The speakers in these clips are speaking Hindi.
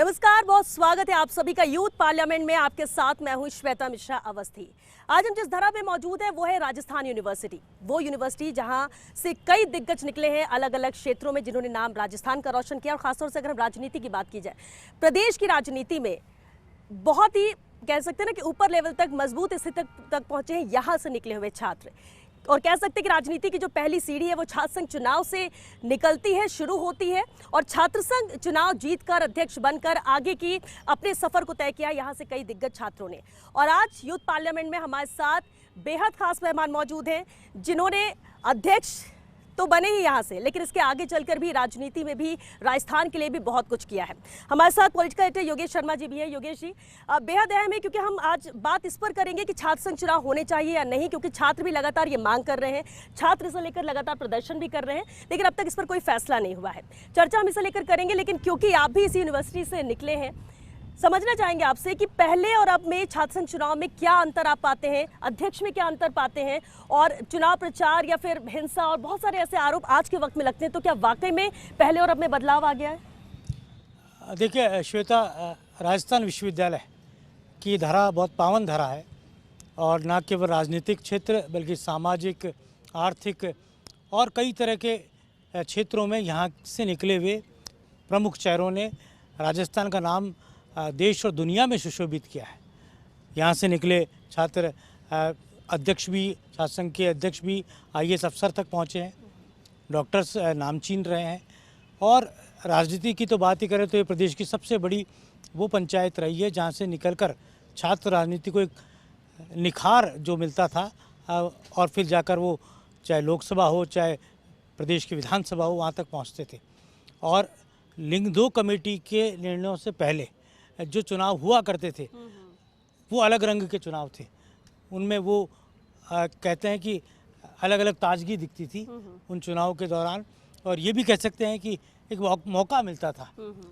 नमस्कार, बहुत स्वागत है आप सभी का यूथ पार्लियामेंट में। आपके साथ मैं हूं श्वेता मिश्रा अवस्थी। आज हम जिस धरा पे मौजूद है वो है राजस्थान यूनिवर्सिटी। वो यूनिवर्सिटी जहां से कई दिग्गज निकले हैं अलग अलग क्षेत्रों में, जिन्होंने नाम राजस्थान का रोशन किया। और खासतौर से अगर हम राजनीति की बात की जाए, प्रदेश की राजनीति में बहुत ही कह सकते हैं ना कि ऊपर लेवल तक मजबूत स्थिति तक पहुंचे हैं यहाँ से निकले हुए छात्र। और कह सकते हैं कि राजनीति की जो पहली सीढ़ी है वो छात्र संघ चुनाव से निकलती है, शुरू होती है। और छात्र संघ चुनाव जीतकर अध्यक्ष बनकर आगे की अपने सफर को तय किया यहाँ से कई दिग्गज छात्रों ने। और आज यूथ पार्लियामेंट में हमारे साथ बेहद खास मेहमान मौजूद हैं, जिन्होंने अध्यक्ष तो बने ही यहाँ से, लेकिन इसके आगे चलकर भी राजनीति में भी राजस्थान के लिए भी बहुत कुछ किया है। हमारे साथ पॉलिटिकल एडिटर योगेश शर्मा जी भी है। योगेश जी, बेहद अहम है क्योंकि हम आज बात इस पर करेंगे कि छात्र संघ चुनाव होने चाहिए या नहीं, क्योंकि छात्र भी लगातार ये मांग कर रहे हैं, छात्र इसे लेकर लगातार प्रदर्शन भी कर रहे हैं, लेकिन अब तक इस पर कोई फैसला नहीं हुआ है। चर्चा हम इसे लेकर करेंगे, लेकिन क्योंकि आप भी इसी यूनिवर्सिटी से निकले हैं, समझना चाहेंगे आपसे कि पहले और अब में छात्र संघ चुनाव में क्या अंतर आप पाते हैं, अध्यक्ष में क्या अंतर पाते हैं, और चुनाव प्रचार या फिर हिंसा और बहुत सारे ऐसे आरोप आज के वक्त में लगते हैं, तो क्या वाकई में पहले और अब में बदलाव आ गया है? देखिए श्वेता, राजस्थान विश्वविद्यालय की धारा बहुत पावन धारा है, और न केवल राजनीतिक क्षेत्र बल्कि सामाजिक, आर्थिक और कई तरह के क्षेत्रों में यहाँ से निकले हुए प्रमुख चेहरों ने राजस्थान का नाम देश और दुनिया में सुशोभित किया है। यहाँ से निकले छात्र अध्यक्ष भी, छात्र संघ के अध्यक्ष भी IAS अफसर तक पहुँचे हैं, डॉक्टर्स नामचीन रहे हैं। और राजनीति की तो बात ही करें तो ये प्रदेश की सबसे बड़ी वो पंचायत रही है जहाँ से निकलकर छात्र राजनीति को एक निखार जो मिलता था, और फिर जाकर वो चाहे लोकसभा हो चाहे प्रदेश की विधानसभा हो वहाँ तक पहुँचते थे। और लिंग 2 कमेटी के निर्णयों से पहले जो चुनाव हुआ करते थे वो अलग रंग के चुनाव थे। उनमें वो कहते हैं कि अलग अलग ताजगी दिखती थी उन चुनाव के दौरान। और ये भी कह सकते हैं कि एक मौका मिलता था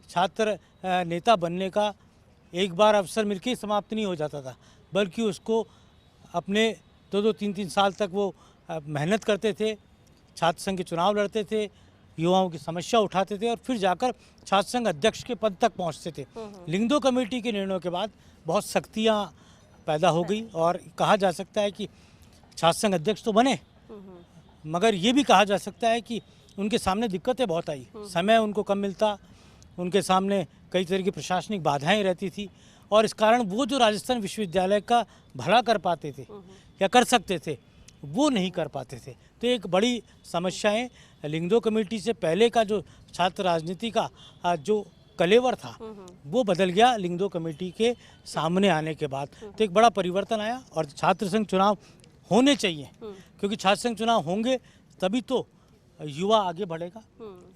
छात्र नेता बनने का। एक बार अवसर मिलके समाप्त नहीं हो जाता था, बल्कि उसको अपने 2-2, 3-3 साल तक वो मेहनत करते थे, छात्र संघ के चुनाव लड़ते थे, युवाओं की समस्या उठाते थे, और फिर जाकर छात्र संघ अध्यक्ष के पद तक पहुंचते थे। लिंग 2 कमेटी के निर्णयों के बाद बहुत सख्तियां पैदा हो गई, और कहा जा सकता है कि छात्र संघ अध्यक्ष तो बने, मगर ये भी कहा जा सकता है कि उनके सामने दिक्कतें बहुत आई। समय उनको कम मिलता, उनके सामने कई तरह की प्रशासनिक बाधाएं रहती थी, और इस कारण वो जो राजस्थान विश्वविद्यालय का भला कर पाते थे या कर सकते थे वो नहीं कर पाते थे। तो एक बड़ी समस्याएं लिंग 2 कमेटी से पहले का जो छात्र राजनीति का जो कलेवर था वो बदल गया लिंग 2 कमेटी के सामने आने के बाद। तो एक बड़ा परिवर्तन आया, और छात्र संघ चुनाव होने चाहिए, क्योंकि छात्र संघ चुनाव होंगे तभी तो युवा आगे बढ़ेगा,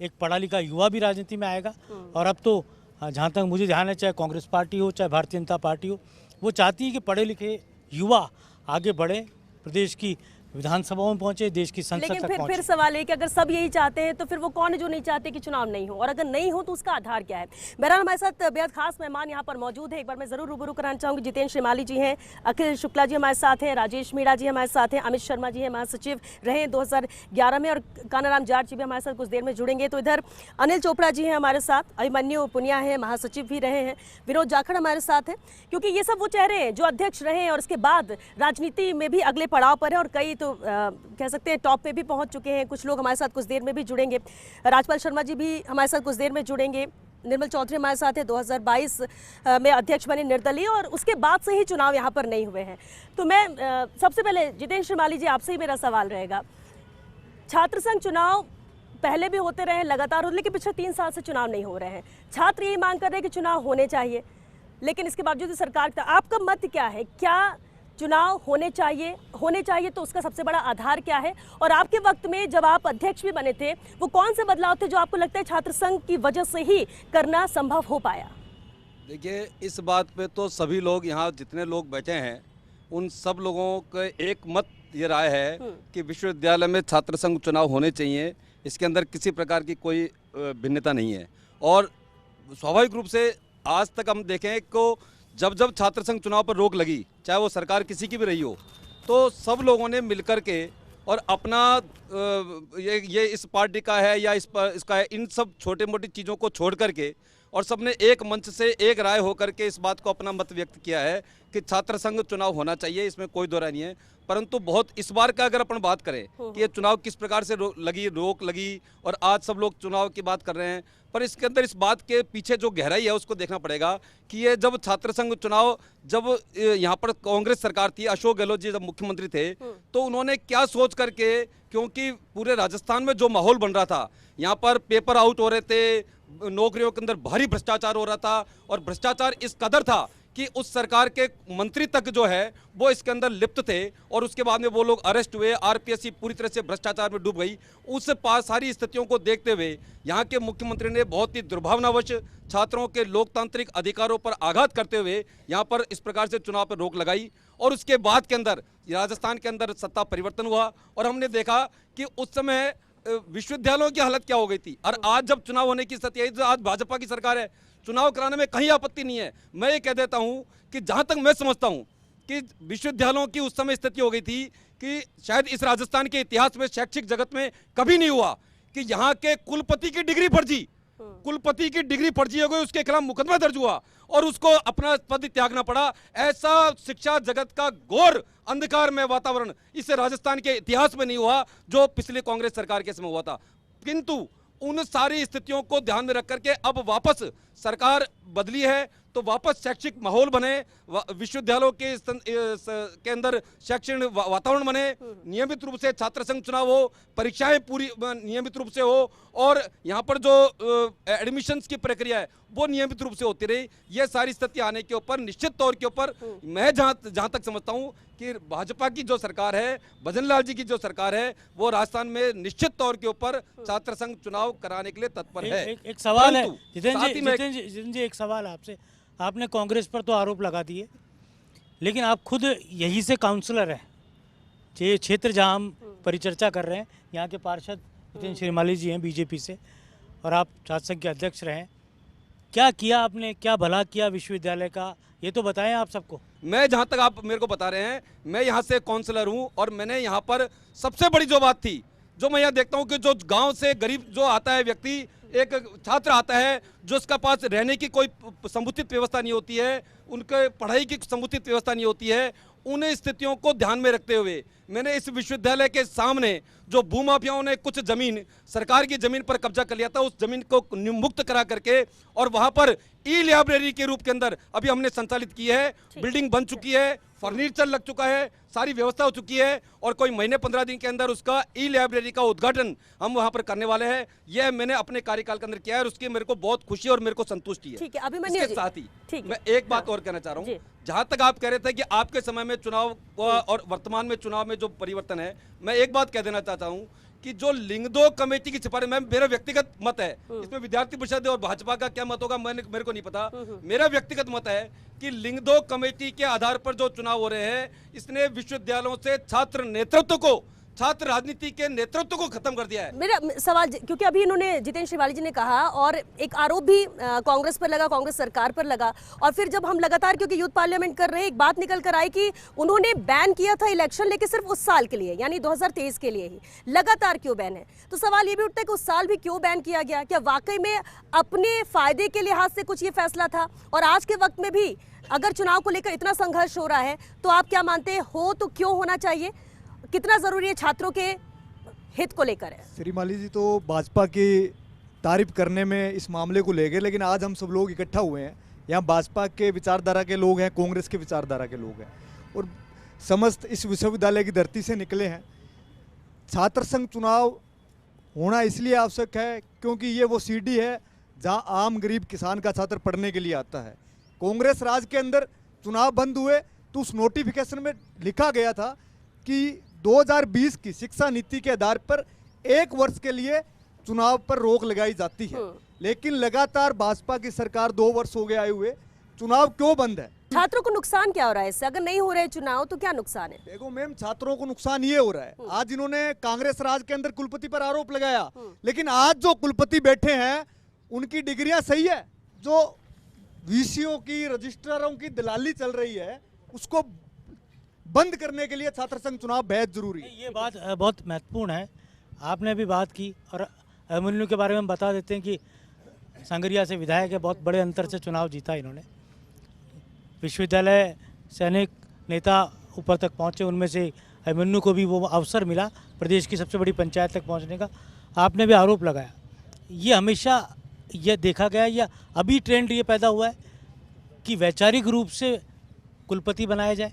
एक पढ़ा लिखा युवा भी राजनीति में आएगा। और अब तो जहाँ तक मुझे ध्यान है, चाहे कांग्रेस पार्टी हो चाहे भारतीय जनता पार्टी हो, वो चाहती है कि पढ़े लिखे युवा आगे बढ़े, प्रदेश की विधानसभाओं में पहुंचे, देश की संसद तक पहुंचे। फिर सवाल है कि अगर सब यही चाहते हैं तो फिर वो कौन है जो नहीं चाहते कि चुनाव नहीं हो, और अगर नहीं हो तो उसका आधार क्या है? बहरहाल हमारे साथ बेहद खास मेहमान यहाँ पर मौजूद है। एक बार मैं जरूर रूबरू कराना चाहूँगी। जितेंद्र श्रीमाली जी हैं, अखिल शुक्ला जी हमारे साथ हैं, राजेश मीणा जी हमारे साथ हैं, अमित शर्मा जी हैं, महासचिव रहे 2011 में, और कानाराम जाट जी भी हमारे साथ कुछ देर में जुड़ेंगे। तो इधर अनिल चोपड़ा जी हैं हमारे साथ, अभिमन्यु पुनिया है, महासचिव भी रहे हैं, विनोद जाखड़ हमारे साथ हैं, क्योंकि ये सब वो चेहरे हैं जो अध्यक्ष रहे हैं और उसके बाद राजनीति में भी अगले पड़ाव पर है, और कई तो कह सकते हैं टॉप पे भी पहुंच चुके हैं। कुछ लोग हमारे साथ कुछ देर में भी जुड़ेंगे। राजपाल शर्मा जी भी हमारे साथ कुछ देर में जुड़ेंगे। निर्मल चौधरी हमारे साथ है, 2022 में अध्यक्ष बने निर्दलीय, और उसके बाद से ही चुनाव यहाँ पर नहीं हुए हैं। तो मैं सबसे पहले जितेंद्र श्रीमाली जी आपसे ही मेरा सवाल रहेगा। छात्र संघ चुनाव पहले भी होते रहे लगातार, लेकिन पिछले 3 साल से चुनाव नहीं हो रहे हैं। छात्र यही मांग कर रहे हैं कि चुनाव होने चाहिए, लेकिन इसके बावजूद सरकार का आपका मत क्या है? क्या चुनाव होने चाहिए तो उसका सबसे बड़ा आधार क्या है? और आपके वक्त में जब आप अध्यक्ष भी बने थे, वो कौन से बदलाव थे जो आपको लगता है छात्र संघ की वजह से ही करना संभव हो पाया? देखिए, इस बात पे तो सभी लोग यहाँ जितने लोग बैठे हैं उन सब लोगों का एक मत ये राय है कि विश्वविद्यालय में छात्र संघ चुनाव होने चाहिए। इसके अंदर किसी प्रकार की कोई भिन्नता नहीं है। और स्वाभाविक रूप से आज तक हम देखें को जब जब छात्र संघ चुनाव पर रोक लगी, चाहे वो सरकार किसी की भी रही हो, तो सब लोगों ने मिलकर के और अपना ये इस पार्टी का है या इसका है, इन सब छोटे मोटी चीज़ों को छोड़ करके और सबने एक मंच से एक राय होकर के इस बात को अपना मत व्यक्त किया है कि छात्र संघ चुनाव होना चाहिए, इसमें कोई दो राय नहीं है। परंतु बहुत इस बार का अगर अपन बात करें कि ये चुनाव किस प्रकार से रोक लगी और आज सब लोग चुनाव की बात कर रहे हैं, पर इसके अंदर इस बात के पीछे जो गहराई है उसको देखना पड़ेगा कि ये जब छात्र संघ चुनाव, जब यहाँ पर कांग्रेस सरकार थी, अशोक गहलोत जी जब मुख्यमंत्री थे, तो उन्होंने क्या सोच करके, क्योंकि पूरे राजस्थान में जो माहौल बन रहा था, यहाँ पर पेपर आउट हो रहे थे, नौकरियों के अंदर भारी भ्रष्टाचार हो रहा था और भ्रष्टाचार इस कदर था कि उस सरकार के मंत्री तक जो है वो इसके अंदर लिप्त थे और उसके बाद में वो लोग अरेस्ट हुए, आरपीएससी पूरी तरह से भ्रष्टाचार में डूब गई। उस सारी स्थितियों को देखते हुए यहाँ के मुख्यमंत्री ने बहुत ही दुर्भावनावश छात्रों के लोकतांत्रिक अधिकारों पर आघात करते हुए यहाँ पर इस प्रकार से चुनाव पर रोक लगाई और उसके बाद के अंदर राजस्थान के अंदर सत्ता परिवर्तन हुआ और हमने देखा कि उस समय विश्वविद्यालयों की हालत क्या हो गई थी। और आज जब चुनाव होने की स्थिति आई, तो आज भाजपा की सरकार है, चुनाव कराने में कहीं आपत्ति नहीं है। मैं ये कह देता हूं कि जहां तक मैं समझता हूं कि विश्वविद्यालयों की उस समय स्थिति हो गई थी कि शायद इस राजस्थान के इतिहास में, शैक्षिक जगत में कभी नहीं हुआ कि यहाँ के कुलपति की डिग्री फर्जी, कुलपति की डिग्री फर्जी हो गई, उसके खिलाफ मुकदमा दर्ज हुआ और उसको अपना पद त्यागना पड़ा। ऐसा शिक्षा जगत का घोर अंधकार में वातावरण इस राजस्थान के इतिहास में नहीं हुआ जो पिछले कांग्रेस सरकार के समय हुआ था। किंतु उन सारी स्थितियों को ध्यान में रख करके अब वापस सरकार बदली है तो वापस शैक्षिक माहौल बने, विश्वविद्यालयों के अंदर शैक्षणिक वातावरण बने, नियमित रूप से छात्र संघ चुनाव हो, परीक्षाएं पूरी नियमित रूप से हो और यहाँ पर जो एडमिशन्स की प्रक्रिया है वो नियमित रूप से होती रही। ये सारी स्थिति आने के ऊपर निश्चित तौर के ऊपर मैं जहाँ तक समझता हूँ कि भाजपा की जो सरकार है, भजन लाल जी की जो सरकार है, वो राजस्थान में निश्चित तौर के ऊपर छात्र संघ चुनाव कराने के लिए तत्पर है। एक सवाल है जितेंद्र जी, एक सवाल आपसे। आपने कांग्रेस पर तो आरोप लगा दिए, लेकिन आप खुद यहीं से काउंसलर हैं, ये क्षेत्र जहां हम परिचर्चा कर रहे हैं, यहाँ के पार्षद जितेंद्र श्रीमाली जी हैं बीजेपी से, और आप छात्र संघ के अध्यक्ष रहे। क्या किया आपने, क्या भला किया विश्वविद्यालय का, ये तो बताएं आप सबको। मैं जहाँ तक आप मेरे को बता रहे हैं, मैं यहाँ से काउंसलर हूँ और मैंने यहाँ पर सबसे बड़ी जो बात थी, जो मैं यहाँ देखता हूँ कि जो गाँव से गरीब जो आता है व्यक्ति, एक छात्र आता है जो उसका पास रहने की कोई समुचित व्यवस्था नहीं होती है, उनके पढ़ाई की समुचित व्यवस्था नहीं होती है, उन स्थितियों को ध्यान में रखते हुए मैंने इस विश्वविद्यालय के सामने जो भूमाफियाओं ने कुछ जमीन, सरकार की जमीन पर कब्जा कर लिया था, उस जमीन को मुक्त करा करके और वहां पर ई लाइब्रेरी के रूप के अंदर अभी हमने संचालित की है। बिल्डिंग बन चुकी है, फर्नीचर लग चुका है, सारी व्यवस्था हो चुकी है और कोई महीने 15 दिन के अंदर उसका ई लाइब्रेरी का उद्घाटन हम वहां पर करने वाले हैं। यह मैंने अपने कार्यकाल के अंदर किया है और उसकी मेरे को बहुत खुशी और मेरे को संतुष्टि है। ठीक है, अभिमन्यु जी, साथ ही मैं एक बात और कहना चाह रहा हूँ। जहां तक आप कह रहे थे कि आपके समय में चुनाव और वर्तमान में चुनाव में जो परिवर्तन है, मैं एक बात कह देना चाहता हूं कि जो लिंगदो कमेटी की सिफारिश, मैं मेरा व्यक्तिगत मत है, इसमें विद्यार्थी परिषद और भाजपा का क्या मत होगा मेरे को नहीं पता। मेरा व्यक्तिगत मत है कि लिंगदो कमेटी के आधार पर जो चुनाव हो रहे हैं, इसने विश्वविद्यालयों से छात्र नेतृत्व को, छात्र राजनीति के नेतृत्व को खत्म कर दिया है। मेरा सवाल, क्योंकि अभी इन्होंने जितेंद्र श्रीवाली जी ने कहा और एक आरोप भी कांग्रेस पर लगा, कांग्रेस सरकार पर लगा, और फिर जब हम लगातार क्योंकि यूथ पार्लियामेंट कर रहे हैं, एक बात निकल कर आई कि उन्होंने बैन किया था इलेक्शन, लेकिन सिर्फ उस साल के लिए, यानी 2023 के लिए ही। लगातार क्यों बैन है? तो सवाल ये भी उठता है कि उस साल भी क्यों बैन किया गया? क्या वाकई में अपने फायदे के लिहाज से कुछ ये फैसला था? और आज के वक्त में भी अगर चुनाव को लेकर इतना संघर्ष हो रहा है तो आप क्या मानते हो, तो क्यों होना चाहिए? कितना जरूरी है छात्रों के हित को लेकर है? श्रीमाली जी तो भाजपा की तारीफ करने में इस मामले को ले गए, लेकिन आज हम सब लोग इकट्ठा हुए हैं, यहाँ भाजपा के विचारधारा के लोग हैं, कांग्रेस के विचारधारा के लोग हैं और समस्त इस विश्वविद्यालय की धरती से निकले हैं। छात्र संघ चुनाव होना इसलिए आवश्यक है क्योंकि ये वो सीढ़ी है जहाँ आम गरीब किसान का छात्र पढ़ने के लिए आता है। कांग्रेस राज के अंदर चुनाव बंद हुए तो उस नोटिफिकेशन में लिखा गया था कि 2020 की शिक्षा नीति के आधार पर 1 वर्ष के लिए चुनाव पर रोक लगाई जाती है, लेकिन लगातार भाजपा की सरकार 2 वर्ष हो गए आए हुए, चुनाव क्यों बंद है? छात्रों को नुकसान क्या हो रहा है इससे? अगर नहीं हो रहे चुनाव तो क्या नुकसान है? देखो मैम, छात्रों को नुकसान ये हो रहा है, आज इन्होंने कांग्रेस राज के अंदर कुलपति पर आरोप लगाया, लेकिन आज जो कुलपति बैठे हैं उनकी डिग्रियां सही है। जो वीसीओ की, रजिस्ट्रारों की दलाली चल रही है, उसको बंद करने के लिए छात्र संघ चुनाव बेहद जरूरी है। ये बात बहुत महत्वपूर्ण है, आपने भी बात की और अभिमन्यु के बारे में बता देते हैं कि संगरिया से विधायक है, बहुत बड़े अंतर से चुनाव जीता इन्होंने। विश्वविद्यालय से अनेक नेता ऊपर तक पहुँचे, उनमें से अभिमन्यु को भी वो अवसर मिला प्रदेश की सबसे बड़ी पंचायत तक पहुँचने का। आपने भी आरोप लगाया, ये हमेशा ये देखा गया या अभी ट्रेंड ये पैदा हुआ है कि वैचारिक रूप से कुलपति बनाया जाए,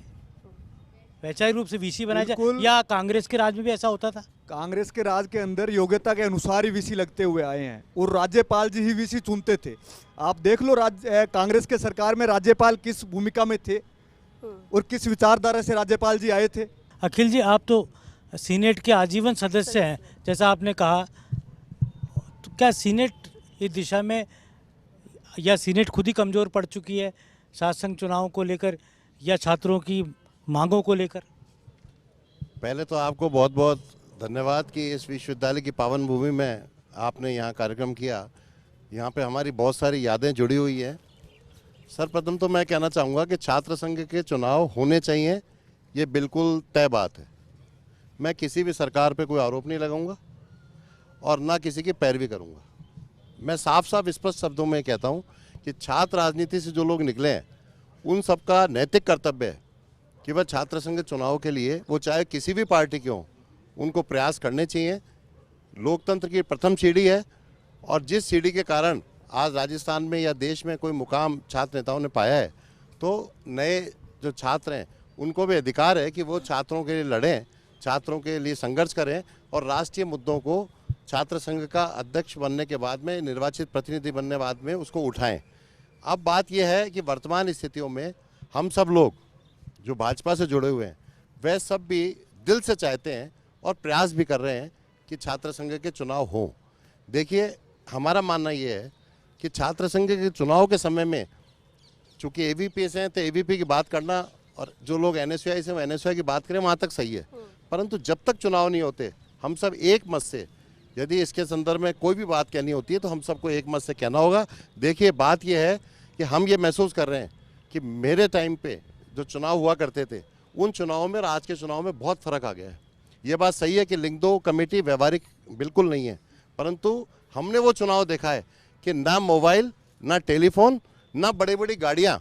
वैचारिक रूप से वीसी बनाया जाए, बिल्कुल। या कांग्रेस के राज में भी ऐसा होता था? कांग्रेस के राज के अंदर योग्यता के अनुसार ही वीसी लगते हुए आए हैं और राज्यपाल जी ही वीसी चुनते थे। आप देख लो कांग्रेस के सरकार में राज्यपाल किस भूमिका में थे और किस विचारधारा से राज्यपाल जी आए थे। अखिल जी, आप तो सीनेट के आजीवन सदस्य हैं, जैसा आपने कहा, तो क्या सीनेट इस दिशा में, या सीनेट खुद ही कमज़ोर पड़ चुकी है शासन चुनाव को लेकर या छात्रों की मांगों को लेकर? पहले तो आपको बहुत बहुत धन्यवाद कि इस विश्वविद्यालय की पावन भूमि में आपने यहाँ कार्यक्रम किया। यहाँ पे हमारी बहुत सारी यादें जुड़ी हुई हैं। सर्वप्रथम तो मैं कहना चाहूँगा कि छात्र संघ के चुनाव होने चाहिए, ये बिल्कुल तय बात है। मैं किसी भी सरकार पे कोई आरोप नहीं लगाऊंगा और ना किसी की पैरवी करूंगा। मैं साफ साफ स्पष्ट शब्दों में कहता हूँ कि छात्र राजनीति से जो लोग निकले हैं उन सबका नैतिक कर्तव्य है कि वह छात्र संघ चुनाव के लिए, वो चाहे किसी भी पार्टी के हों, उनको प्रयास करने चाहिए। लोकतंत्र की प्रथम सीढ़ी है और जिस सीढ़ी के कारण आज राजस्थान में या देश में कोई मुकाम छात्र नेताओं ने पाया है, तो नए जो छात्र हैं उनको भी अधिकार है कि वो छात्रों के लिए लड़ें, छात्रों के लिए संघर्ष करें और राष्ट्रीय मुद्दों को छात्र संघ का अध्यक्ष बनने के बाद में, निर्वाचित प्रतिनिधि बनने बाद में उसको उठाएं। अब बात यह है कि वर्तमान स्थितियों में हम सब लोग जो भाजपा से जुड़े हुए हैं वह सब भी दिल से चाहते हैं और प्रयास भी कर रहे हैं कि छात्र संघ के चुनाव हों। देखिए, हमारा मानना ये है कि छात्र संघ के चुनाव के समय में चूँकि एवीपी से हैं तो एवीपी की बात करना, और जो लोग एनएसयूआई से वो एनएसयूआई की बात करें, वहाँ तक सही है। परंतु जब तक चुनाव नहीं होते, हम सब एक मत से, यदि इसके संदर्भ में कोई भी बात कहनी होती है तो हम सबको एक मत से कहना होगा। देखिए, बात यह है कि हम ये महसूस कर रहे हैं कि मेरे टाइम पे जो चुनाव हुआ करते थे, उन चुनावों में और आज के चुनाव में बहुत फ़र्क आ गया है। ये बात सही है कि लिंग दो कमेटी व्यवहारिक बिल्कुल नहीं है, परंतु हमने वो चुनाव देखा है कि ना मोबाइल, ना टेलीफोन, ना बड़ी बड़ी गाड़ियाँ।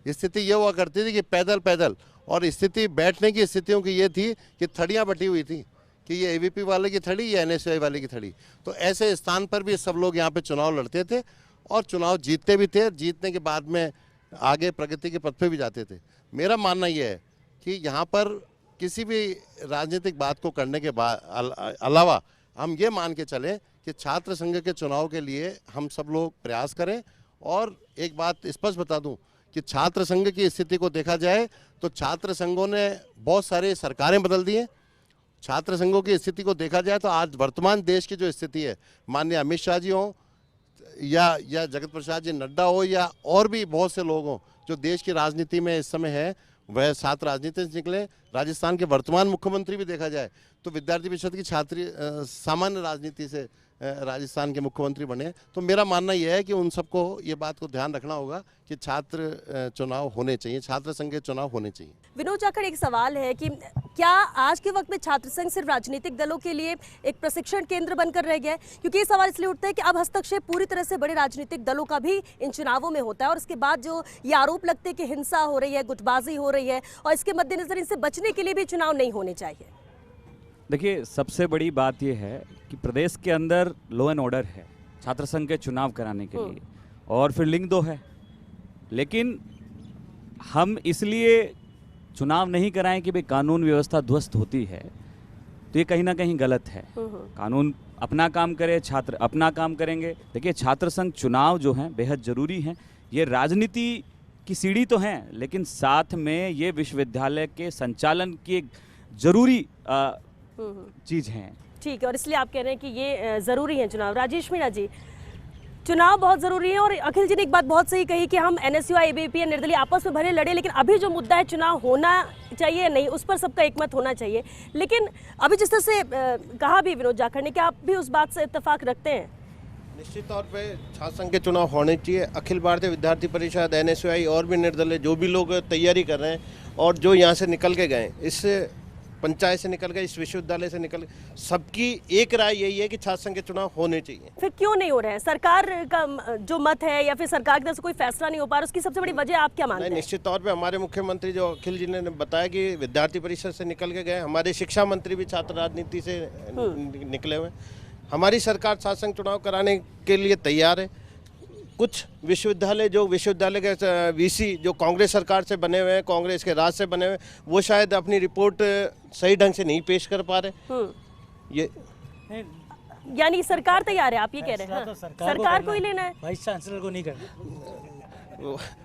स्थिति ये हुआ करती थी कि पैदल पैदल, और स्थिति बैठने की स्थितियों की ये थी कि थड़ियाँ बटी हुई थी कि ये एवीपी वाले की थड़ी या एनएसयूआई वाले की थड़ी। तो ऐसे स्थान पर भी सब लोग यहाँ पे चुनाव लड़ते थे और चुनाव जीतते भी थे। जीतने के बाद में आगे प्रगति के पथ पे भी जाते थे। मेरा मानना ये है कि यहाँ पर किसी भी राजनीतिक बात को करने के अलावा हम ये मान के चलें कि छात्र संघ के चुनाव के लिए हम सब लोग प्रयास करें। और एक बात स्पष्ट बता दूं कि छात्र संघ की स्थिति को देखा जाए तो छात्र संघों ने बहुत सारे सरकारें बदल दी हैं। छात्र संघों की स्थिति को देखा जाए तो आज वर्तमान देश की जो स्थिति है, माननीय अमित शाह जी हों या जगत प्रसाद जी नड्डा हो या और भी बहुत से लोग हों जो देश की राजनीति में इस समय है, वह छात्र राजनीति से निकले। राजस्थान के वर्तमान मुख्यमंत्री भी देखा जाए तो विद्यार्थी परिषद की छात्री सामान्य राजनीति से राजस्थान के मुख्यमंत्री बने। तो मेरा मानना यह है कि उन सबको ये बात को ध्यान रखना होगा कि छात्र चुनाव होने चाहिए, छात्र संघ के चुनाव होने चाहिए। विनोद जाखड़, एक सवाल है कि क्या आज के वक्त में छात्र संघ सिर्फ राजनीतिक दलों के लिए एक प्रशिक्षण केंद्र बनकर रह गया है? क्योंकि ये सवाल इसलिए उठता है कि अब हस्तक्षेप पूरी तरह से बड़े राजनीतिक दलों का भी इन चुनावों में होता है और उसके बाद जो ये आरोप लगते हैं कि हिंसा हो रही है, गुटबाजी हो रही है, और इसके मद्देनजर इनसे बचने के लिए भी चुनाव नहीं होने चाहिए। देखिए, सबसे बड़ी बात यह है कि प्रदेश के अंदर लॉ एंड ऑर्डर है छात्र संघ के चुनाव कराने के लिए, और फिर लिंग दो है। लेकिन हम इसलिए चुनाव नहीं कराएं कि भाई कानून व्यवस्था ध्वस्त होती है, तो ये कहीं ना कहीं गलत है। कानून अपना काम करे, छात्र अपना काम करेंगे। देखिए, छात्र संघ चुनाव जो हैं बेहद ज़रूरी हैं। ये राजनीति की सीढ़ी तो हैं, लेकिन साथ में ये विश्वविद्यालय के संचालन की एक ज़रूरी चीज़ हैं। ठीक है, और इसलिए आप कह रहे हैं कि ये ज़रूरी है चुनाव। राजेश मीणा जी, चुनाव बहुत ज़रूरी है, और अखिल जी ने एक बात बहुत सही कही कि हम एनएसयूआई, एबीवीपी या निर्दलीय आपस में भले लड़े, लेकिन अभी जो मुद्दा है चुनाव होना चाहिए नहीं, उस पर सबका एकमत होना चाहिए। लेकिन अभी जिस तरह से कहा भी विनोद जाखड़ ने, क्या आप भी उस बात से इत्तेफाक रखते हैं? निश्चित तौर पे छात्र संघ के चुनाव होने चाहिए। अखिल भारतीय विद्यार्थी परिषद, एनएसयूआई और भी निर्दलीय जो भी लोग तैयारी कर रहे हैं और जो यहाँ से निकल के गए, इससे पंचायत से निकल गए, इस विश्वविद्यालय से निकल गए, सबकी एक राय यही है कि छात्र संघ के चुनाव होने चाहिए। फिर क्यों नहीं हो रहे हैं? सरकार का जो मत है या फिर सरकार की तरफ से कोई फैसला नहीं हो पा रहा, उसकी सबसे बड़ी वजह आप क्या मानते हैं? निश्चित तौर पे हमारे मुख्यमंत्री जो अखिल जी ने बताया कि विद्यार्थी परिषद से निकल के गए, हमारे शिक्षा मंत्री भी छात्र राजनीति से निकले हुए। हमारी सरकार छात्र संघ चुनाव कराने के लिए तैयार है। कुछ विश्वविद्यालय के वीसी जो कांग्रेस सरकार से बने हुए हैं, कांग्रेस के राज से बने हुए, वो शायद अपनी रिपोर्ट सही ढंग से नहीं पेश कर पा रहे। ये यानी सरकार तैयार है, आप ये कह रहे हैं? तो हाँ, सरकार को ही लेना है, वाइस चांसलर को नहीं करना।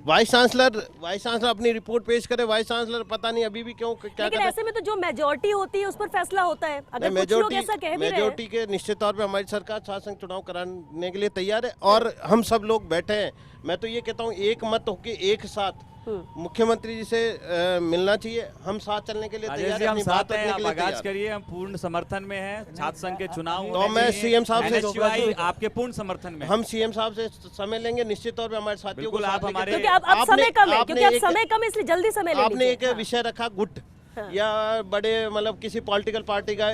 वाइस चांसलर अपनी रिपोर्ट पेश करे। वाइस चांसलर पता नहीं अभी भी क्यों क्या लेकिन ऐसे में तो जो मेजोरिटी होती है उस पर फैसला होता है। अगर कुछ लोग ऐसा कह भी रहे हैं, मेजोरिटी के निश्चित तौर पे हमारी सरकार छात्र संघ चुनाव कराने के लिए तैयार है और हम सब लोग बैठे हैं। मैं तो ये कहता हूँ एक मत होके एक साथ मुख्यमंत्री जी से मिलना चाहिए। हम साथ चलने के लिए तैयार हैं, हम अपनी साथ बात हैं, रखने आप के लिए आगाज तैयार। करिए, हम पूर्ण समर्थन में हैं। छात्र संघ के चुनाव तो होने मैं चाहिए। सीएम साहब से NSUI आपके पूर्ण समर्थन में। हम सीएम साहब से समय लेंगे, निश्चित तौर पे हमारे साथियों को बिल्कुल, साथ आप लेके- हमारे- क्योंकि अब समय कम है, क्योंकि अब समय कम है, इसलिए जल्दी समय ले आपने लीजिए। एक विषय रखा गुट या बड़े मतलब किसी पॉलिटिकल पार्टी का।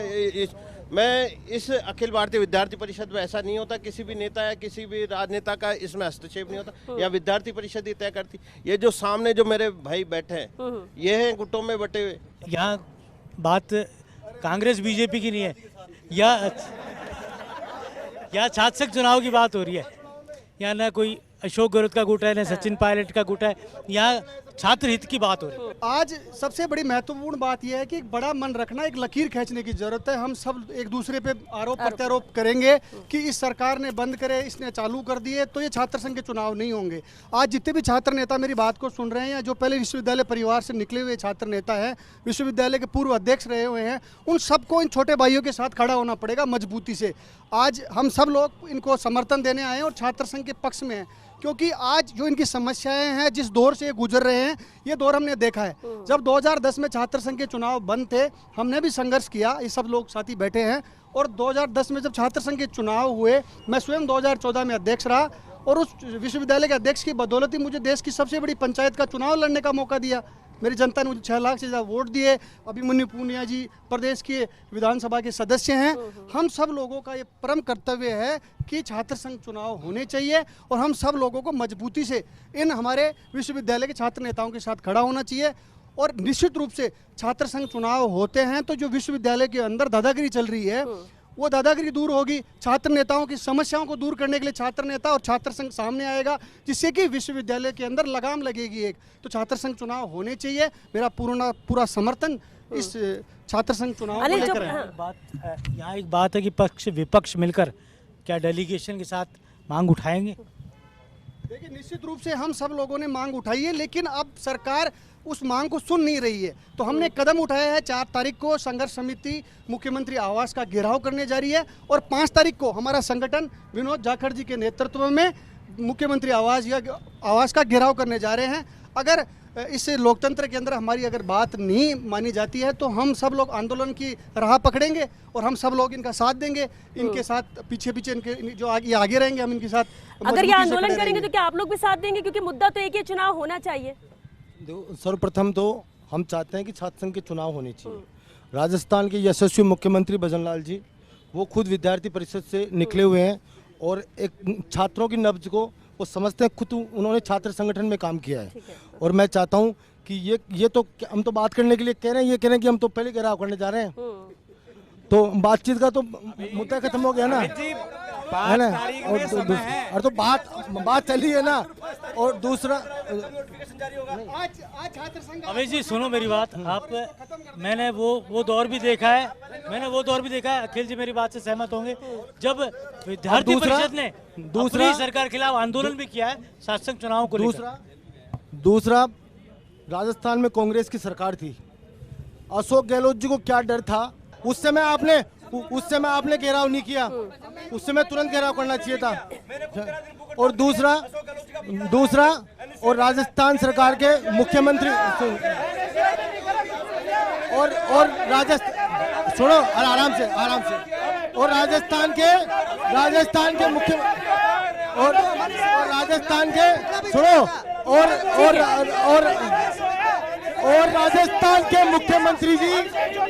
मैं इस अखिल भारतीय विद्यार्थी परिषद में ऐसा नहीं होता, किसी भी नेता या किसी भी राजनेता का इसमें हस्तक्षेप नहीं होता, या विद्यार्थी परिषद ही तय करती। ये जो सामने जो मेरे भाई बैठे हैं ये हैं गुटों में बटे हुए। यहाँ बात कांग्रेस बीजेपी की नहीं है, या छात्र संघ चुनाव की बात हो रही है। यहाँ ना कोई अशोक गहलोत का गुट है, ना सचिन पायलट का गुट है, यहाँ छात्र हित की बात हो रही है। आज सबसे बड़ी महत्वपूर्ण बात यह है कि एक बड़ा मन रखना, एक लकीर खींचने की जरूरत है। हम सब एक दूसरे पे आरोप प्रत्यारोप करेंगे कि इस सरकार ने बंद करे, इसने चालू कर दिए, तो ये छात्र संघ के चुनाव नहीं होंगे। आज जितने भी छात्र नेता मेरी बात को सुन रहे हैं या जो पहले विश्वविद्यालय परिवार से निकले हुए छात्र नेता हैं, विश्वविद्यालय के पूर्व अध्यक्ष रहे हुए हैं, उन सबको इन छोटे भाइयों के साथ खड़ा होना पड़ेगा मजबूती से। आज हम सब लोग इनको समर्थन देने आए हैं और छात्र संघ के पक्ष में हैं, क्योंकि आज जो इनकी समस्याएं हैं, जिस दौर से ये गुजर रहे हैं, ये दौर हमने देखा है। जब 2010 में छात्र संघ के चुनाव बंद थे, हमने भी संघर्ष किया, ये सब लोग साथी बैठे हैं। और 2010 में जब छात्र संघ के चुनाव हुए, मैं स्वयं 2014 में अध्यक्ष रहा और उस विश्वविद्यालय के अध्यक्ष की बदौलत ही मुझे देश की सबसे बड़ी पंचायत का चुनाव लड़ने का मौका दिया। मेरी जनता ने मुझे 6 लाख से ज़्यादा वोट दिए। अभिमन्यु पूनिया जी प्रदेश के विधानसभा के सदस्य हैं। हम सब लोगों का ये परम कर्तव्य है कि छात्र संघ चुनाव होने चाहिए और हम सब लोगों को मजबूती से इन हमारे विश्वविद्यालय के छात्र नेताओं के साथ खड़ा होना चाहिए। और निश्चित रूप से छात्र संघ चुनाव होते हैं तो जो विश्वविद्यालय के अंदर दादागिरी चल रही है वो दादागिरी दूर होगी। छात्र नेताओं की समस्याओं को दूर करने के लिए छात्र नेता और छात्र संघ सामने आएगा, जिससे कि विश्वविद्यालय के अंदर लगाम लगेगी एक। तो छात्र संघ चुनाव होने चाहिए। मेरा पूरा समर्थन इस छात्र संघ चुनाव को लेकर है। यहाँ एक बात है कि पक्ष विपक्ष मिलकर क्या डेलीगेशन के साथ मांग उठाएंगे? देखिए, निश्चित रूप से हम सब लोगों ने मांग उठाई है, लेकिन अब सरकार उस मांग को सुन नहीं रही है। तो हमने कदम उठाया है। 4 तारीख को संघर्ष समिति मुख्यमंत्री आवास का घेराव करने जा रही है और 5 तारीख को हमारा संगठन विनोद जाखड़ जी के नेतृत्व में मुख्यमंत्री आवास का घेराव करने जा रहे हैं। अगर इस लोकतंत्र के अंदर हमारी अगर बात नहीं मानी जाती है तो हम सब लोग आंदोलन की राह पकड़ेंगे और हम सब लोग इनका साथ देंगे। इनके साथ पीछे इनके जो आगे रहेंगे, हम इनके साथ अगर ये आंदोलन करेंगे तो क्या आप लोग भी साथ देंगे? क्योंकि मुद्दा तो एक ही, चुनाव होना चाहिए। सर्वप्रथम तो हम चाहते हैं कि छात्र संघ के चुनाव होने चाहिए। राजस्थान के यशस्वी मुख्यमंत्री भजन लाल जी वो खुद विद्यार्थी परिषद से निकले हुए हैं और एक छात्रों की नब्ज को वो समझते हैं। खुद उन्होंने छात्र संगठन में काम किया है और मैं चाहता हूं कि ये तो हम तो बात करने के लिए कह रहे हैं, ये कह रहे हैं कि हम तो पहले घेराव करने जा रहे हैं, तो बातचीत का तो मुद्दा खत्म हो गया ना, है ना। और तो बात चली है ना। और दूसरा अमित जी सुनो मेरी बात, आप मैंने वो दौर भी देखा है, अखिल जी मेरी बात से सहमत होंगे, जब विद्यार्थी परिषद ने दूसरी सरकार खिलाफ आंदोलन भी किया है शासन चुनाव को लेकर। दूसरा राजस्थान में कांग्रेस की सरकार थी, अशोक गहलोत जी को क्या डर था? उस समय आपने घेराव नहीं किया, उस समय तुरंत घेराव करना चाहिए था। और दूसरा और राजस्थान सरकार के मुख्यमंत्री और राजस्थान सुनो आराम से और राजस्थान के मुख्य और राजस्थान के सुनो और राजस्थान के मुख्यमंत्री जी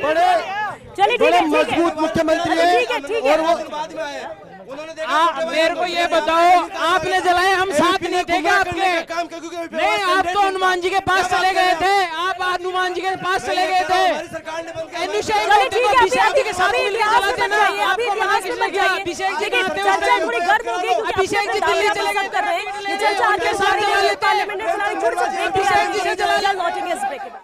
चलिए बड़े ठीक है मजबूत मुख्यमंत्री हैं ठीक है और वो आप मेरे को ये बताओ, आपने जलाए, हम साथ नहीं थे क्या आपके? नहीं, आप तो हनुमान जी के पास चले गए थे, आप हनुमान जी के पास चले गए थे। अभिषेक जी के साथ मिलकर जलाते ना, आपको मना किसने किया? अभिषेक जी के अभिषेक जी दिल्ली चले गए कर रहे हैं, के साथ जला लेते हैं, अभिषेक जी से जला लेते।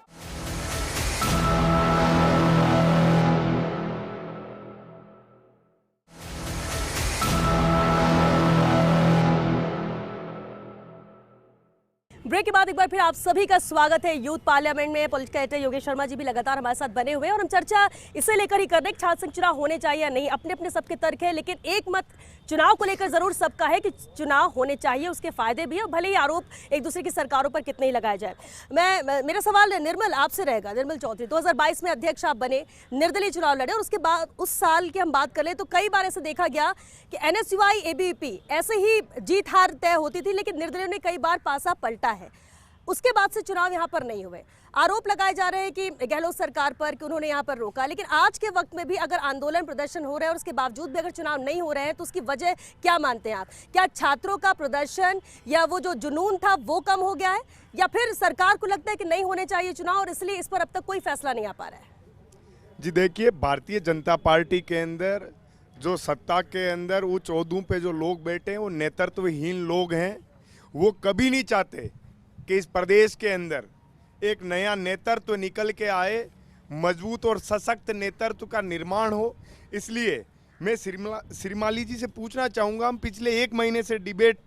ब्रेक के बाद एक बार फिर आप सभी का स्वागत है यूथ पार्लियामेंट में। पॉलिटिकल एडिटर योगेश शर्मा जी भी लगातार हमारे साथ बने हुए हैं और हम चर्चा इसे लेकर ही कर रहे हैं, छात्र संघ चुनाव होने चाहिए या नहीं। अपने अपने सबके तर्क है, लेकिन एक मत चुनाव को लेकर जरूर सबका है कि चुनाव होने चाहिए, उसके फायदे भी है, भले ही आरोप एक दूसरे की सरकारों पर कितने ही लगाए जाए। मेरा सवाल निर्मल आपसे रहेगा। निर्मल चौधरी, 2022 में अध्यक्ष आप बने, निर्दलीय चुनाव लड़े और उसके बाद उस साल की हम बात कर ले तो कई बार ऐसे देखा गया कि NSUI ABVP ऐसे ही जीत हार तय होती थी, लेकिन निर्दलीयों ने कई बार पासा पलटा है। उसके बाद से चुनाव यहाँ पर नहीं हुए। आरोप लगाए जा रहे हैं कि गहलोत सरकार पर कि उन्होंने यहाँ पर रोका, लेकिन आज के वक्त में भी अगर आंदोलन प्रदर्शन हो रहे हैं और उसके बावजूद भी अगर चुनाव नहीं हो रहे हैं तो उसकी वजह क्या मानते हैं आप? क्या छात्रों का प्रदर्शन या वो जो जुनून था वो कम हो गया है, या फिर सरकार को लगता है कि नहीं होने चाहिए चुनाव और इसलिए इस पर अब तक कोई फैसला नहीं आ पा रहा है? जी देखिए, भारतीय जनता पार्टी के अंदर जो सत्ता के अंदर उच्च ओहदों पे जो लोग बैठे हैं वो नेतृत्वहीन लोग हैं। वो कभी नहीं चाहते कि इस प्रदेश के अंदर एक नया नेतृत्व निकल के आए, मजबूत और सशक्त नेतृत्व का निर्माण हो। इसलिए मैं श्रीमाली जी से पूछना चाहूँगा, हम पिछले 1 महीने से डिबेट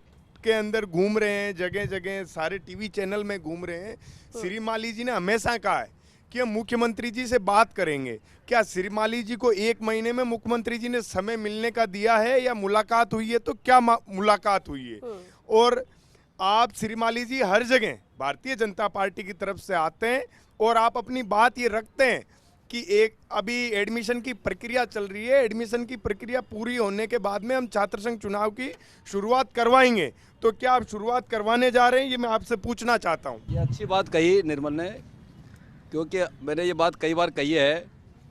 के अंदर घूम रहे हैं, जगह जगह सारे टीवी चैनल में घूम रहे हैं। श्रीमाली जी ने हमेशा कहा है कि हम मुख्यमंत्री जी से बात करेंगे। क्या श्रीमाली जी को 1 महीने में मुख्यमंत्री जी ने समय मिलने का दिया है या मुलाकात हुई है? तो क्या मुलाकात हुई है? और आप श्रीमाली जी हर जगह भारतीय जनता पार्टी की तरफ से आते हैं और आप अपनी बात ये रखते हैं कि एक अभी एडमिशन की प्रक्रिया चल रही है, एडमिशन की प्रक्रिया पूरी होने के बाद में हम छात्र संघ चुनाव की शुरुआत करवाएंगे। तो क्या आप शुरुआत करवाने जा रहे हैं? ये मैं आपसे पूछना चाहता हूँ। ये अच्छी बात कही निर्मल ने, क्योंकि मैंने ये बात कई बार कही है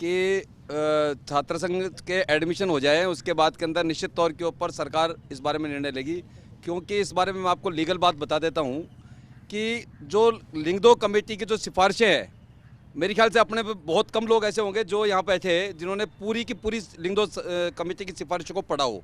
कि छात्र संघ के एडमिशन हो जाए, उसके बाद के अंदर निश्चित तौर के ऊपर सरकार इस बारे में निर्णय लेगी। क्योंकि इस बारे में मैं आपको लीगल बात बता देता हूं कि जो लिंगदो कमेटी की जो सिफारिशें हैं, मेरे ख्याल से अपने बहुत कम लोग ऐसे होंगे जो यहाँ पे थे जिन्होंने पूरी की पूरी लिंगदो कमेटी की सिफारिशों को पढ़ा हो।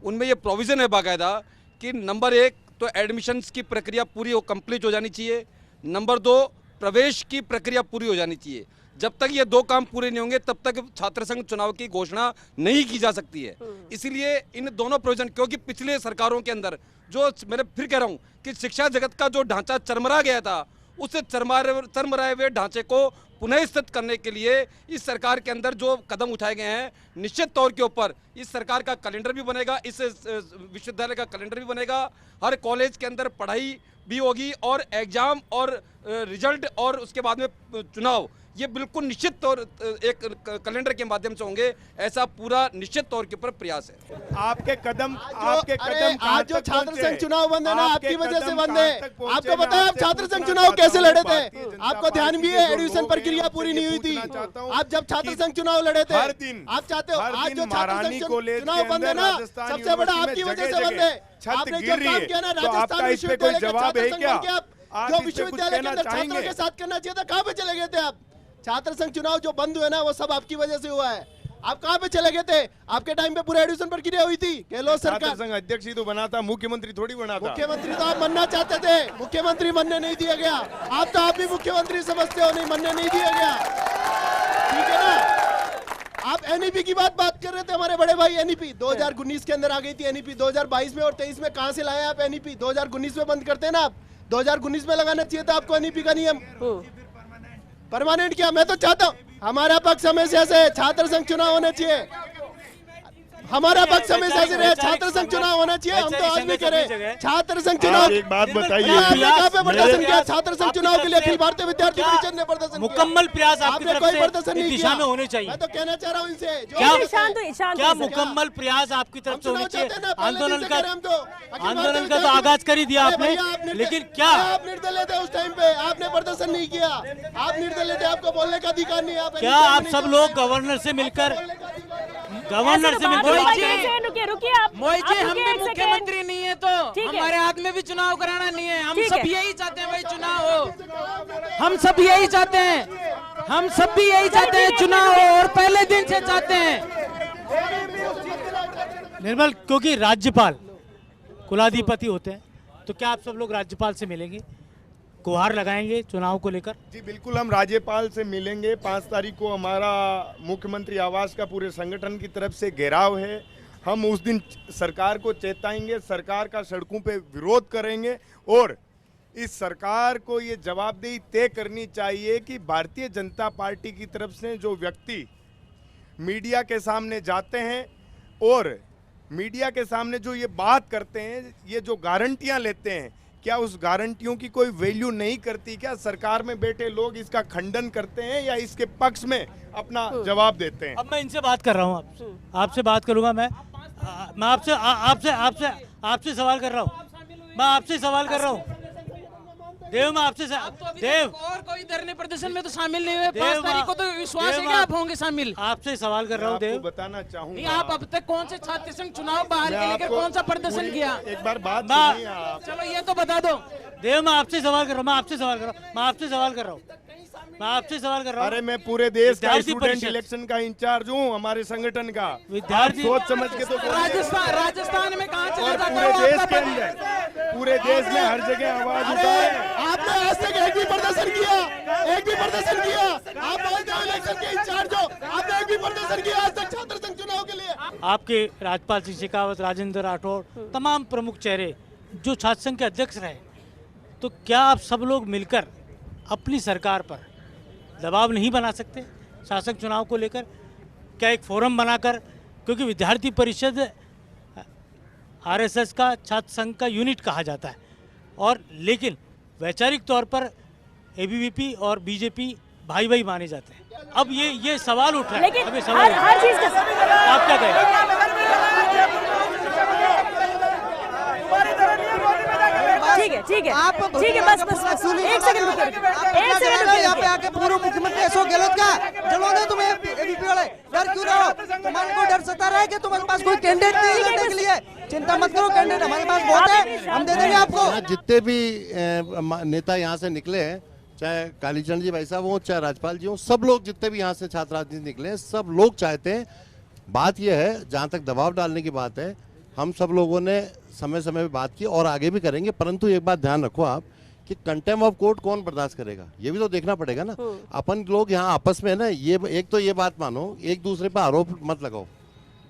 उनमें ये प्रोविज़न है बाकायदा कि नंबर 1 तो एडमिशन्स की प्रक्रिया पूरी कंप्लीट हो जानी चाहिए, नंबर 2 प्रवेश की प्रक्रिया पूरी हो जानी चाहिए। जब तक ये 2 काम पूरे नहीं होंगे तब तक छात्र संघ चुनाव की घोषणा नहीं की जा सकती है। इसीलिए इन दोनों प्रोविजन, क्योंकि पिछले सरकारों के अंदर जो मैंने फिर कह रहा हूँ कि शिक्षा जगत का जो ढांचा चरमरा गया था, उस चरमराए हुए ढांचे को पुनः स्थित करने के लिए इस सरकार के अंदर जो कदम उठाए गए हैं, निश्चित तौर के ऊपर इस सरकार का कैलेंडर भी बनेगा, इस विश्वविद्यालय का कैलेंडर भी बनेगा, हर कॉलेज के अंदर पढ़ाई भी होगी और एग्जाम और रिजल्ट और उसके बाद में चुनाव, ये बिल्कुल निश्चित तौर एक कैलेंडर के माध्यम से होंगे। ऐसा पूरा निश्चित तौर के ऊपर प्रयास है। आपके कदम आज जो छात्र संघ चुनाव बंद है ना, आपकी वजह से बंद है। आपको पता है आप छात्र संघ चुनाव कैसे लड़े थे? आपको ध्यान भी है, एडमिशन प्रक्रिया पूरी नहीं हुई थी। आप जब छात्र संघ चुनाव लड़े थे, आप चाहते हो आज जो छात्र संघ चुनाव बंद है ना, सबसे बड़ा आपकी वजह से बंद है। आपने जो काम किया ना राजस्थान विश्वविद्यालय के छात्र संघ जो विश्वविद्यालय के अंदर छात्रों के साथ करना चाहिए था, कहाँ पे चले गए थे आप? छात्र संघ चुनाव जो बंद हुए ना, वो सब आपकी वजह से हुआ है। आप कहाँ पे चले गए थे? आपके टाइम पे पूरा एडमिशन प्रक्रिया हुई थी। गहलोत सरकार संघ अध्यक्ष ही तो बना था, मुख्यमंत्री थोड़ी बना था। मुख्यमंत्री तो आप बनना चाहते थे, मुख्यमंत्री बनने नहीं दिया गया। आप भी मुख्यमंत्री समझते हो, नहीं बनने नहीं दिया गया, ठीक है ना? आप NEP की बात कर रहे थे, हमारे बड़े भाई NEP 2019 के अंदर आ गई थी। NEP 2022 में और 23 में कहाँ से लाए आप NEP? 2019 में बंद करते हैं ना आप, 2019 में लगाना चाहिए था आपको NEP का नियम। परमानेंट क्या? मैं तो चाहता हूँ हमारा पक्ष हमेशा से छात्र संघ चुनाव होने चाहिए। हमारा पक्ष हमेशा से रहे, छात्र संघ चुनाव होना चाहिए, हम तो आज भी करें छात्र संघ चुनाव। एक बात बताइए, कहाँ पे प्रदर्शन किया छात्र संघ चुनाव के लिए? अखिल भारतीय विद्यार्थी परिषद ने प्रदर्शन किया। मुकम्मल प्रयास आपकी आपने तरफ कोई से प्रदर्शन इस नहीं दिशा किया। में होने चाहिए। मैं तो कहना चाह रहा हूँ इनसे, जो क्या शांत मुकम्मल प्रयास आपकी तरफ से होने चाहिए? आंदोलन का आंदोलन तो आगाज कर ही दिया आपने, लेकिन क्या आप निर्दलीय थे उस टाइम पे? आपने प्रदर्शन नहीं किया, आप निर्दलीय थे, आपको बोलने का अधिकार नहीं। आप क्या आप सब लोग गवर्नर से मिलकर रुकिए आप मोहित जी, हम भी एक मुख्यमंत्री नहीं है तो हमारे हाथ में भी चुनाव कराना नहीं है। हम सब यही चाहते हैं भाई चुनाव हो, हम सब यही चाहते हैं, हम सब भी यही चाहते हैं चुनाव हो, और पहले दिन से चाहते हैं। निर्मल, क्योंकि राज्यपाल कुलाधिपति होते हैं, तो क्या आप सब लोग राज्यपाल से मिलेंगे, गुहार लगाएंगे चुनाव को लेकर? जी बिल्कुल, हम राज्यपाल से मिलेंगे। 5 तारीख को हमारा मुख्यमंत्री आवास का पूरे संगठन की तरफ से घेराव है। हम उस दिन सरकार को चेताएंगे, सरकार का सड़कों पे विरोध करेंगे, और इस सरकार को ये जवाबदेही तय करनी चाहिए कि भारतीय जनता पार्टी की तरफ से जो व्यक्ति मीडिया के सामने जाते हैं और मीडिया के सामने जो ये बात करते हैं, ये जो गारंटियां लेते हैं, क्या उस गारंटियों की कोई वैल्यू नहीं करती? क्या सरकार में बैठे लोग इसका खंडन करते हैं या इसके पक्ष में अपना जवाब देते हैं? अब मैं इनसे बात कर रहा हूँ, आपसे बात करूंगा। मैं आपसे आपसे आपसे आपसे सवाल कर रहा हूँ, मैं आपसे सवाल कर रहा हूँ। देव, मैं आपसे देव, और कोई धरने प्रदर्शन में तो शामिल नहीं हुए। 5 तारीख को तो विश्वास है कि आप होंगे शामिल। आपसे सवाल कर रहा हूँ देव। बताना नहीं, चाहूंगा, आप अब तक कौन से छात्र संघ चुनाव बाहर के लेकर कौन सा प्रदर्शन किया? एक बार बात सुनिए आप। चलो ये तो बता दो। देव, मैं आपसे सवाल कर रहा हूँ, मैं आपसे सवाल कर रहा हूँ, मैं आपसे सवाल कर रहा हूँ, मैं आपसे सवाल कर रहा हूँ। अरे मैं पूरे देश का विद्यार्थी स्टूडेंट परिषद। इलेक्शन का इंचार्ज हूँ, हमारे संगठन का। विद्यार्थी- आप सोच समझ के तो राजस्थान में कहाँ चले और जाते पूरे हो? देश आपका के अंदर, पूरे देश में हर जगह आवाज उठाए। आपने आज तक एक भी प्रदर्शन किया? एक भी प्रदर्शन किया? आप बोलते हो इलेक्शन के इंचार्ज हो, आपने एक भी प्रदर्शन किया आज तक छात्र संघ चुनाव के लिए? आपके राजपाल सिंह शेखावत, राजेंद्र राठौड़, तमाम प्रमुख चेहरे जो छात्र संघ के अध्यक्ष रहे, तो क्या आप सब लोग मिलकर अपनी सरकार पर दबाव नहीं बना सकते शासक चुनाव को लेकर? क्या एक फोरम बनाकर, क्योंकि विद्यार्थी परिषद आरएसएस का छात्र संघ का यूनिट कहा जाता है, और लेकिन वैचारिक तौर पर एबीवीपी और बीजेपी भाई भाई माने जाते हैं। अब ये सवाल उठ रहा है, लेकिन अब ये सवाल हर चीज का आप क्या कहें? ठीक है बस एक सेकंड रुकिए, एक सेकंड रुकिए। यहाँ पे आके पूर्व मुख्यमंत्री अशोक गहलोत का जलवा तुम्हें एबीपी वाले डर क्यों रहो? तुम्हारे को डर सता रहा है कि तुम्हारे पास कोई कैंडिडेट नहीं है लड़ने के लिए? चिंता मत करो, कैंडिडेट हमारे पास बहुत है, हम दे देंगे आपको। यहाँ जितने भी नेता यहाँ से निकले हैं, चाहे कालीचरण जी भाई साहब हो, चाहे राज्यपाल जी हो, सब लोग जितने भी यहाँ से छात्र राजनीति निकले हैं, सब लोग चाहते हैं। बात यह है, जहाँ तक दबाव डालने की बात है, हम सब लोगों ने समय समय पे बात की और आगे भी करेंगे, परंतु एक बात ध्यान रखो आप कि कंटेम्प्ट ऑफ कोर्ट कौन बर्दाश्त करेगा, ये भी तो देखना पड़ेगा ना। अपन लोग यहाँ आपस में ना, ये एक तो ये बात मानो, एक दूसरे पर आरोप मत लगाओ।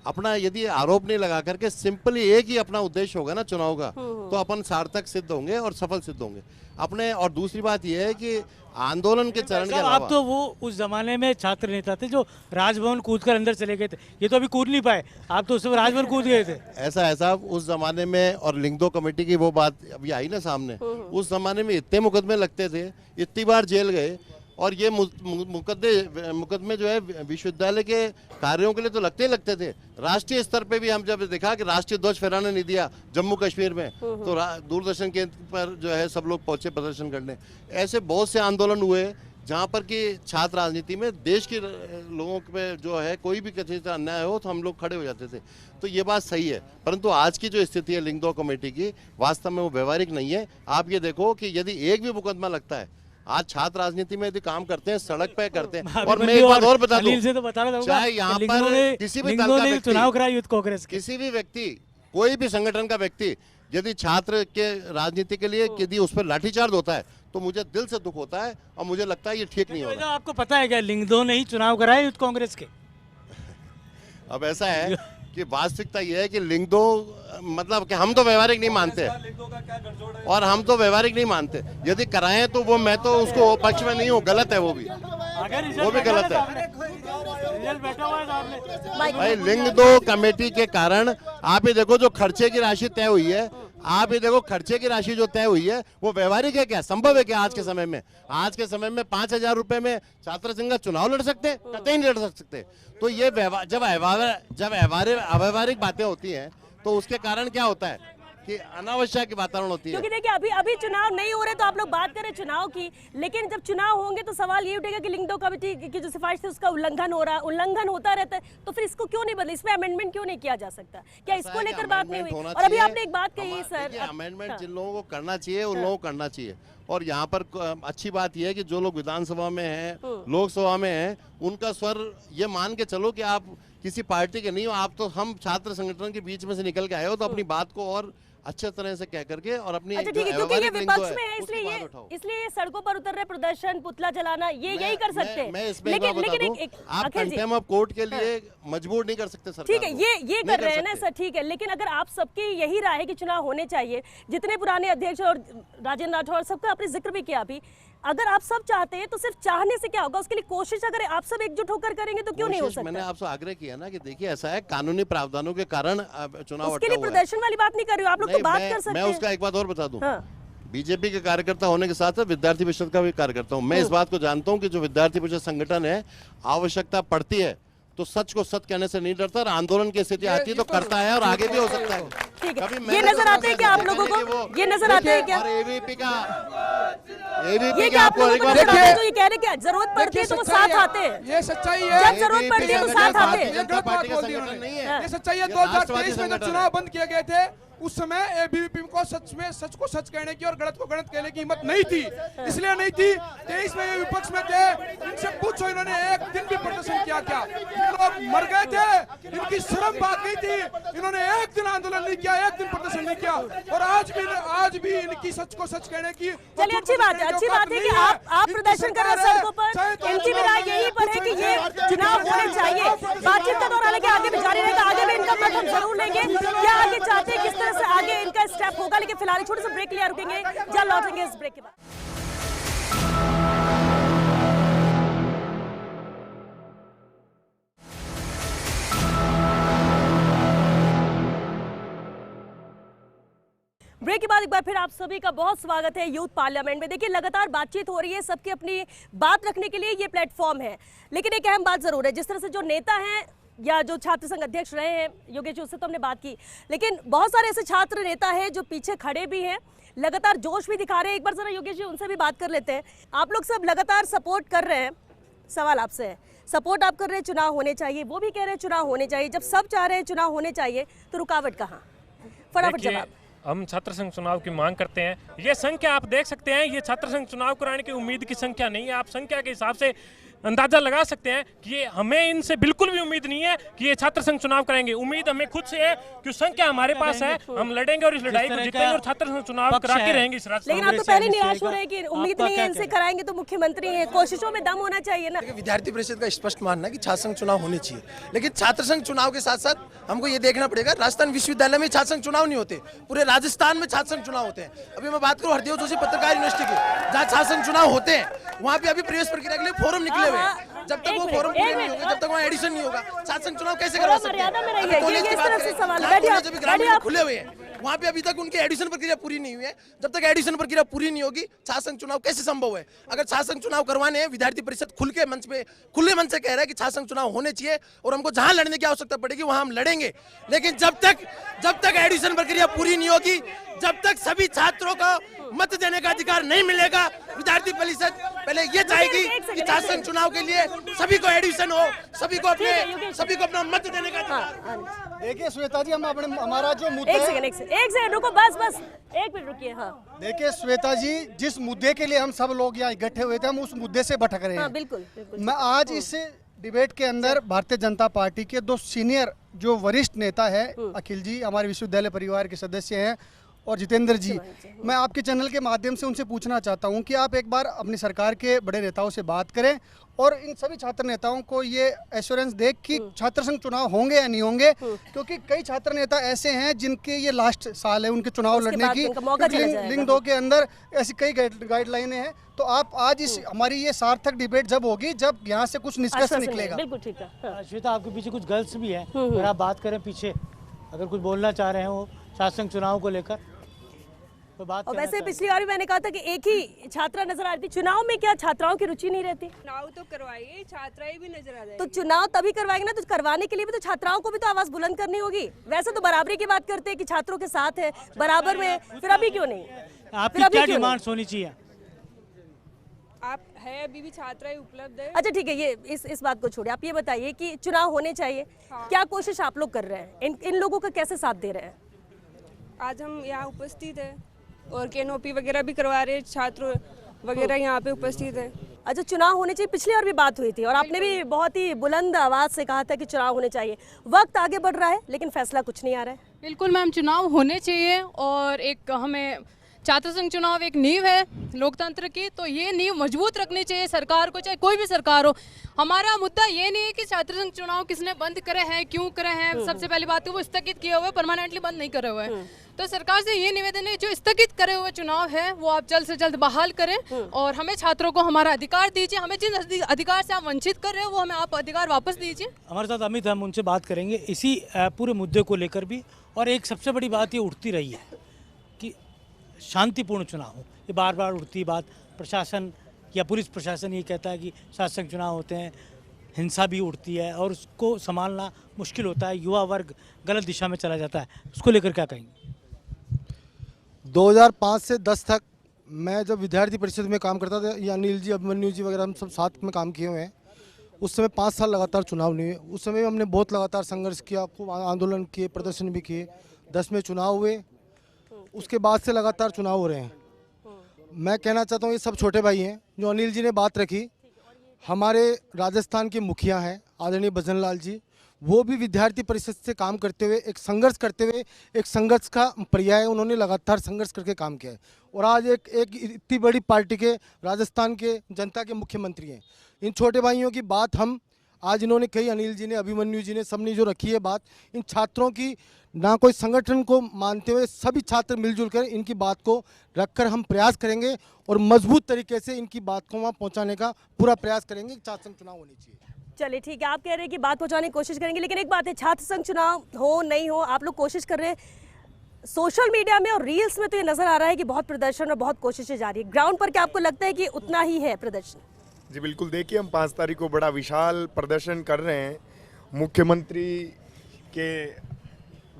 अपना यदि आरोप नहीं लगा करके सिंपली एक ही अपना उद्देश्य होगा ना चुनाव का, तो अपन सार्थक सिद्ध होंगे और सफल सिद्ध होंगे अपने। और दूसरी बात यह है कि आंदोलन के चरण के आप तो वो उस जमाने में छात्र नेता थे जो राजभवन कूद कर अंदर चले गए थे, ये तो अभी कूद नहीं पाए, आप तो उस समय राजभवन कूद गए थे। ऐसा उस जमाने में, और लिंगदो कमेटी की वो बात अभी आई ना सामने, उस जमाने में इतने मुकदमे लगते थे, इतनी बार जेल गए, और ये मुकदमे जो है विश्वविद्यालय के कार्यों के लिए तो लगते थे। राष्ट्रीय स्तर पे भी हम जब देखा कि राष्ट्रीय ध्वज फहराने नहीं दिया जम्मू कश्मीर में, तो दूरदर्शन केंद्र पर जो है सब लोग पहुंचे प्रदर्शन करने। ऐसे बहुत से आंदोलन हुए जहां पर कि छात्र राजनीति में देश के लोगों पे जो है कोई भी किसी से अन्याय हो तो हम लोग खड़े हो जाते थे। तो ये बात सही है, परंतु आज की जो स्थिति है लिंगदो कमेटी की, वास्तव में वो व्यवहारिक नहीं है। आप ये देखो कि यदि एक भी मुकदमा लगता है, आज छात्र राजनीति में यदि काम करते हैं, सड़क पे करते हैं। और मैं एक बात और बता दूं, से तो बताना चाहूंगा, चाहे यहाँ पर किसी भी दल का व्यक्ति, चुनाव कराया यूथ कांग्रेस, किसी भी व्यक्ति, कोई भी संगठन का व्यक्ति यदि छात्र के राजनीति के लिए यदि उस पर लाठीचार्ज होता है, तो मुझे दिल से दुख होता है और मुझे लगता है ये ठीक नहीं होगा। आपको पता है क्या लिंगदो ने ही चुनाव कराया यूथ कांग्रेस के? अब ऐसा है कि वास्तविकता यह है कि लिंगदो, मतलब कि हम तो व्यवहारिक नहीं मानते, और हम तो व्यवहारिक नहीं मानते। यदि कराएं तो वो, मैं तो उसको पक्ष में नहीं हूँ, गलत है वो भी गलत है। बैठा हुआ है सामने। भाई लिंग दो कमेटी के कारण आप ये देखो जो खर्चे की राशि तय हुई है, आप ये देखो खर्चे की राशि जो तय हुई है वो व्यवहारिक है क्या, संभव है क्या आज के समय में? आज के समय में 5,000 रुपए में छात्र संघ का चुनाव लड़ सकते हैं? कतई नहीं लड़ सकते। तो ये जब अव्यवहारिक बातें होती हैं तो उसके कारण क्या होता है कि अनावश्यक वातावरण होती है। क्योंकि देखिए अभी चुनाव नहीं हो रहे तो आप लोग बात करें चुनाव की, लेकिन जब चुनाव होंगे तो सवाल ये उठेगा कि लिंग दो कमेटी की जो सिफारिश थी उसका उल्लंघन होता रहता है, तो फिर इसको क्यों नहीं बदले, इसमें अमेंडमेंट क्यों नहीं किया जा सकता? क्या इसको लेकर बात नहीं हुई? और अभी आपने एक बात कही सर, अमेंडमेंट जिन लोगों को करना चाहिए उन लोगों को करना चाहिए। और यहाँ पर अच्छी बात यह है कि जो लोग विधानसभा में हैं, लोकसभा में हैं, उनका स्वर ये मान के चलो कि आप किसी पार्टी के नहीं हो, आप तो हम छात्र संगठन के बीच में से निकल के आए हो, तो अपनी बात को और अच्छे तरह से कह करके और अपनी अच्छा ठीक है, क्योंकि ये विपक्ष में है इसलिए ये सड़कों पर उतर रहे, प्रदर्शन, पुतला जलाना, ये यही कर सकते हैं। मैं इसमें लेकिन आप कंटेम्प्ट ऑफ कोर्ट के लिए मजबूर नहीं कर सकते सरकार। ठीक है, ये कर रहे हैं ना सर, ठीक है, लेकिन अगर आप सबकी यही राय है कि चुनाव होने चाहिए, जितने पुराने अध्यक्ष और राजेंद्र राठौर सबका आपने जिक्र भी किया अभी, अगर आप सब चाहते हैं तो सिर्फ चाहने से क्या होगा, उसके लिए कोशिश अगर आप सब एकजुट होकर करेंगे तो क्यों नहीं हो सकता? मैंने आपसे आग्रह किया ना कि देखिए ऐसा है, कानूनी प्रावधानों के कारण चुनाव उसके लिए प्रदर्शन वाली बात नहीं कर रही हूँ, आप लोग तो बात कर सकते हैं। मैं उसका एक बात और बता दूं, बीजेपी के कार्यकर्ता होने के साथ साथ विद्यार्थी परिषद का भी कार्यकर्ता हूं। मैं इस बात को जानता हूं कि जो विद्यार्थी परिषद संगठन है, आवश्यकता पड़ती है तो सच को सच कहने से नहीं डरता, और आंदोलन की स्थिति आती है तो करता है, और आगे भी हो सकता है। ठीक है, ये नजर आते हैं क्या आप लोगों को? ये नजर आते हैं क्या? एबीपी का आप लोगों को नजर आता है जो ये कह रहे क्या जरूरत पड़ती है तो वो साथ आते हैं? ये सच्चाई है, जब जरूरत पड़ती है तो साथ आते हैं। ये सच्चाई है। 2023 में जब चुनाव बंद किए गए थे उस समय एबीवीपी को सच को सच कहने की और गलत को गलत कहने की हिम्मत नहीं थी, इसलिए नहीं थी। 23 में ये विपक्ष में थे, इनसे पूछो इन्होंने एक दिन भी प्रदर्शन किया क्या? लोग मर गए थे, इनकी शर्म बात गई थी, इन्होंने एक दिन आंदोलन नहीं किया, एक दिन प्रदर्शन नहीं किया, और आज भी इनकी सच को सच कहने की। चलिए अच्छी बात है कि आप प्रदर्शन कर रहे हैं सड़कों पर, इनकी भी राय यही पर है कि ये चुनाव होने चाहिए। बातचीत का दौर हालांकि आगे भी जारी रहेगा, आगे भी इनका मत हम जरूर लेंगे, क्या आगे चाहते हैं, किस तरह से आगे इनका स्टेप होगा, लेकिन फिलहाल छोटे से ब्रेक के लिए रुकेंगे, जल्द लौटेंगे इस ब्रेक के बाद। ब्रेक के बाद एक बार फिर आप सभी का बहुत स्वागत है यूथ पार्लियामेंट में। देखिए लगातार बातचीत हो रही है, सबकी अपनी बात रखने के लिए ये प्लेटफॉर्म है, लेकिन एक अहम बात जरूर है, जिस तरह से जो नेता हैं या जो छात्र संघ अध्यक्ष रहे हैं योगेश जी, उससे तो हमने बात की, लेकिन बहुत सारे ऐसे छात्र नेता हैं जो पीछे खड़े भी हैं, लगातार जोश भी दिखा रहे हैं। एक बार जरा योगेश जी उनसे भी बात कर लेते हैं। आप लोग सब लगातार सपोर्ट कर रहे हैं, सवाल आपसे है, सपोर्ट आप कर रहे हैं चुनाव होने चाहिए, वो भी कह रहे हैं चुनाव होने चाहिए, जब सब चाह रहे हैं चुनाव होने चाहिए तो रुकावट कहाँ? फटाफट जवाब। हम छात्र संघ चुनाव की मांग करते हैं। ये संख्या आप देख सकते हैं, ये छात्र संघ चुनाव कराने की उम्मीद की संख्या नहीं है। आप संख्या के हिसाब से अंदाजा लगा सकते हैं कि ये हमें इनसे बिल्कुल भी उम्मीद नहीं है कि ये छात्र संघ चुनाव कराएंगे। उम्मीद हमें खुद से है कि संख्या हमारे पास है, हम लड़ेंगे और इस लड़ाई को जीतेंगे और छात्र संघ चुनाव करा के रहेंगे इस राज्य। लेकिन आप तो पहले निराश हो रहे हैं कि उम्मीद नहीं है इनसे कराएंगे, तो मुख्यमंत्री हैं, कोशिशों में दम होना चाहिए ना। विद्यार्थी परिषद का स्पष्ट मानना है कि छात्र संघ चुनाव होने चाहिए, लेकिन छात्र संघ चुनाव के साथ साथ हमको ये देखना पड़ेगा, राजस्थान विश्वविद्यालय में छात्र संघ चुनाव नहीं होते, पूरे राजस्थान में छात्र संघ चुनाव होते हैं। अभी मैं बात करूँ हरदेव जोशी पत्रकार यूनिवर्सिटी की, जहाँ छात्र संघ चुनाव होते हैं, वहाँ पे अभी प्रवेश प्रक्रिया के लिए फॉर्म निकले हुए हैं। जब तक वो फॉर्म पूरे नहीं होंगे, जब तक वहाँ एडिशन नहीं होगा, छात्र संघ चुनाव कैसे करवा सकते हैं? खुले हुए हैं, वहाँ पे अभी तक उनकी एडिशन प्रक्रिया पूरी नहीं हुई है। जब तक एडिशन प्रक्रिया पूरी नहीं होगी, छात्र संघ चुनाव कैसे संभव है? अगर छात्र संघ चुनाव करवाने हैं, विद्यार्थी परिषद खुले मन से कह रहा है कि छात्र संघ चुनाव होने चाहिए और हमको जहां लड़ने की आवश्यकता पड़ेगी वहां हम लड़ेंगे, लेकिन जब तक एडिशन प्रक्रिया पूरी नहीं होगी, जब तक सभी छात्रों को मत देने का अधिकार नहीं मिलेगा, विद्यार्थी परिषद पहले ये चाहेगी कि छात्र संघ चुनाव के लिए सभी को एडिशन हो, सभी को अपना मत देने का अधिकार। देखिए श्वेता जी, हम अपने हमारा जो मुद्दा, एक सेकंड रुको, बस एक मिनट रुकिए। हाँ देखिए श्वेता जी, जिस मुद्दे के लिए हम सब लोग यहाँ इकट्ठे हुए थे, हम उस मुद्दे से भटक रहे हैं। बिल्कुल। मैं आज इस डिबेट के अंदर भारतीय जनता पार्टी के दो सीनियर जो वरिष्ठ नेता है, अखिल जी हमारे विश्वविद्यालय परिवार के सदस्य हैं, और जितेंद्र जी, मैं आपके चैनल के माध्यम से उनसे पूछना चाहता हूं कि आप एक बार अपनी सरकार के बड़े नेताओं से बात करें और इन सभी छात्र नेताओं को ये एश्योरेंस दे कि छात्र संघ चुनाव होंगे या नहीं होंगे, क्योंकि कई छात्र नेता ऐसे हैं जिनके ये लास्ट साल है उनके चुनाव लड़ने की, लिंग 2 के अंदर ऐसी कई गाइडलाइनें हैं। तो आप आज इस हमारी ये सार्थक डिबेट जब होगी जब यहाँ से कुछ निष्कर्ष निकलेगा। बिल्कुल ठीक है। श्वेता, आपके पीछे कुछ गर्ल्स भी हैं, अगर आप बात करें पीछे, अगर कुछ बोलना चाह रहे हैं वो छात्र संघ चुनाव को लेकर तो बात। और वैसे पिछली बार भी मैंने कहा था कि एक ही छात्रा नजर आ रही थी। चुनाव में क्या छात्राओं की रुचि नहीं रहती? चुनाव तो करवाइए, छात्राएं भी नजर आ जाएगी। तो चुनाव तभी करवाएंगे ना, तो करवाने के लिए भी तो छात्राओं को भी तो आवाज बुलंद करनी होगी। वैसे तो बराबरी की बात करते हैं कि छात्रों के साथ है बराबर में, फिर अभी क्यों नहीं? आपकी क्या डिमांड्स होनी चाहिए? आप है अभी भी छात्राएं उपलब्ध है। अच्छा ठीक है, ये इस बात को छोड़िए, आप ये बताइए कि चुनाव होने चाहिए, क्या कोशिश आप लोग कर रहे हैं? इन लोगों का कैसे साथ दे रहे हैं? आज हम यहाँ उपस्थित है और कैनोपी वगैरह भी करवा रहे हैं, छात्र वगैरह यहाँ पे उपस्थित है। अच्छा, चुनाव होने चाहिए, पिछली बार भी बात हुई थी और आपने भी बहुत ही बुलंद आवाज से कहा था कि चुनाव होने चाहिए। वक्त आगे बढ़ रहा है लेकिन फैसला कुछ नहीं आ रहा है। बिल्कुल मैम, चुनाव होने चाहिए और एक हमें छात्र संघ चुनाव एक नींव है लोकतंत्र की, तो ये नींव मजबूत रखनी चाहिए सरकार को, चाहे कोई भी सरकार हो। हमारा मुद्दा ये नहीं है कि छात्र संघ चुनाव किसने बंद करे हैं, क्यों करे हैं। सबसे पहली बात है वो स्थगित किए हुए, परमानेंटली बंद नहीं करे हुए। तो सरकार से ये निवेदन है, जो स्थगित करे हुए चुनाव है वो आप जल्द से जल्द बहाल करें और हमें छात्रों को हमारा अधिकार दीजिए। हमें जिन अधिकार से आप वंचित कर रहे हो वो हमें आप अधिकार वापस दीजिए। हमारे साथ अमित, हम उनसे बात करेंगे इसी पूरे मुद्दे को लेकर भी। और एक सबसे बड़ी बात ये उठती रही है कि शांतिपूर्ण चुनाव हो, ये बार बार उठती बात। प्रशासन या पुलिस प्रशासन ये कहता है कि छात्र संघ चुनाव होते हैं, हिंसा भी उठती है और उसको संभालना मुश्किल होता है, युवा वर्ग गलत दिशा में चला जाता है। उसको लेकर क्या कहेंगे? 2005 से 10 तक मैं जब विद्यार्थी परिषद में काम करता था, या अनिल जी, अभिमन्यु जी वगैरह हम सब साथ में काम किए हुए हैं। उस समय 5 साल लगातार चुनाव नहीं हुए। उस समय हमने बहुत लगातार संघर्ष किया, खूब आंदोलन किए, प्रदर्शन भी किए। 10 में चुनाव हुए, उसके बाद से लगातार चुनाव हो रहे हैं। मैं कहना चाहता हूँ ये सब छोटे भाई हैं। जो अनिल जी ने बात रखी, हमारे राजस्थान के मुखिया हैं आदरणीय भजन लाल जी, वो भी विद्यार्थी परिषद से काम करते हुए, एक संघर्ष करते हुए, एक संघर्ष का पर्याय उन्होंने लगातार संघर्ष करके काम किया है। और आज एक इतनी बड़ी पार्टी के राजस्थान के जनता के मुख्यमंत्री हैं। इन छोटे भाइयों की बात हम आज इन्होंने कही, अनिल जी ने, अभिमन्यु जी ने, सबने जो रखी है बात, इन छात्रों की ना कोई संगठन को मानते हुए सभी छात्र मिलजुल कर इनकी बात को रखकर हम प्रयास करेंगे और मजबूत तरीके से इनकी बात को वहाँ पहुँचाने का पूरा प्रयास करेंगे। छात्र संघ चुनाव होनी चाहिए। चलिए ठीक है, आप कह रहे हैं कि बात पहुंचाने की कोशिश करेंगे, लेकिन एक बात है, छात्र संघ चुनाव हो नहीं हो, आप लोग कोशिश कर रहे हैं। सोशल मीडिया में और रील्स में तो ये नजर आ रहा है कि बहुत प्रदर्शन और बहुत कोशिशें जारी है। ग्राउंड पर क्या आपको लगता है कि उतना ही है प्रदर्शन? जी बिल्कुल, देखिए हम 5 तारीख को बड़ा विशाल प्रदर्शन कर रहे हैं। मुख्यमंत्री के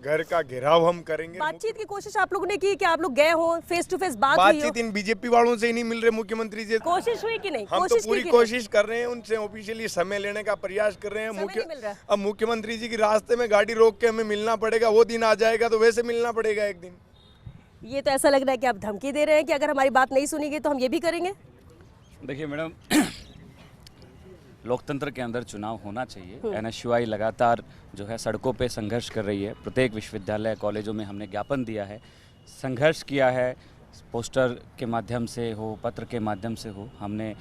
घर का घेराव हम करेंगे। बातचीत की कोशिश आप लोगों ने की कि आप लोग गए हो, फेस टू फेस बात हुई हो? बातचीत इन बीजेपी वालों से ही नहीं मिल रहे मुख्यमंत्री जी। कोशिश हुई कि नहीं? हम तो पूरी कोशिश कर रहे हैं, उनसे ऑफिशियली समय लेने का प्रयास कर रहे हैं। अब मुख्यमंत्री जी की रास्ते में गाड़ी रोक के हमें मिलना पड़ेगा। वो दिन आ जाएगा तो वैसे मिलना पड़ेगा एक दिन। ये तो ऐसा लग रहा है कि आप धमकी दे रहे हैं कि अगर हमारी बात नहीं सुनेंगे तो हम ये भी करेंगे। देखिए मैडम, लोकतंत्र के अंदर चुनाव होना चाहिए। एनएसयूआई लगातार जो है सड़कों पे संघर्ष कर रही है। प्रत्येक विश्वविद्यालय कॉलेजों में हमने ज्ञापन दिया है, संघर्ष किया है, पोस्टर के माध्यम से हो, पत्र के माध्यम से हो, हमने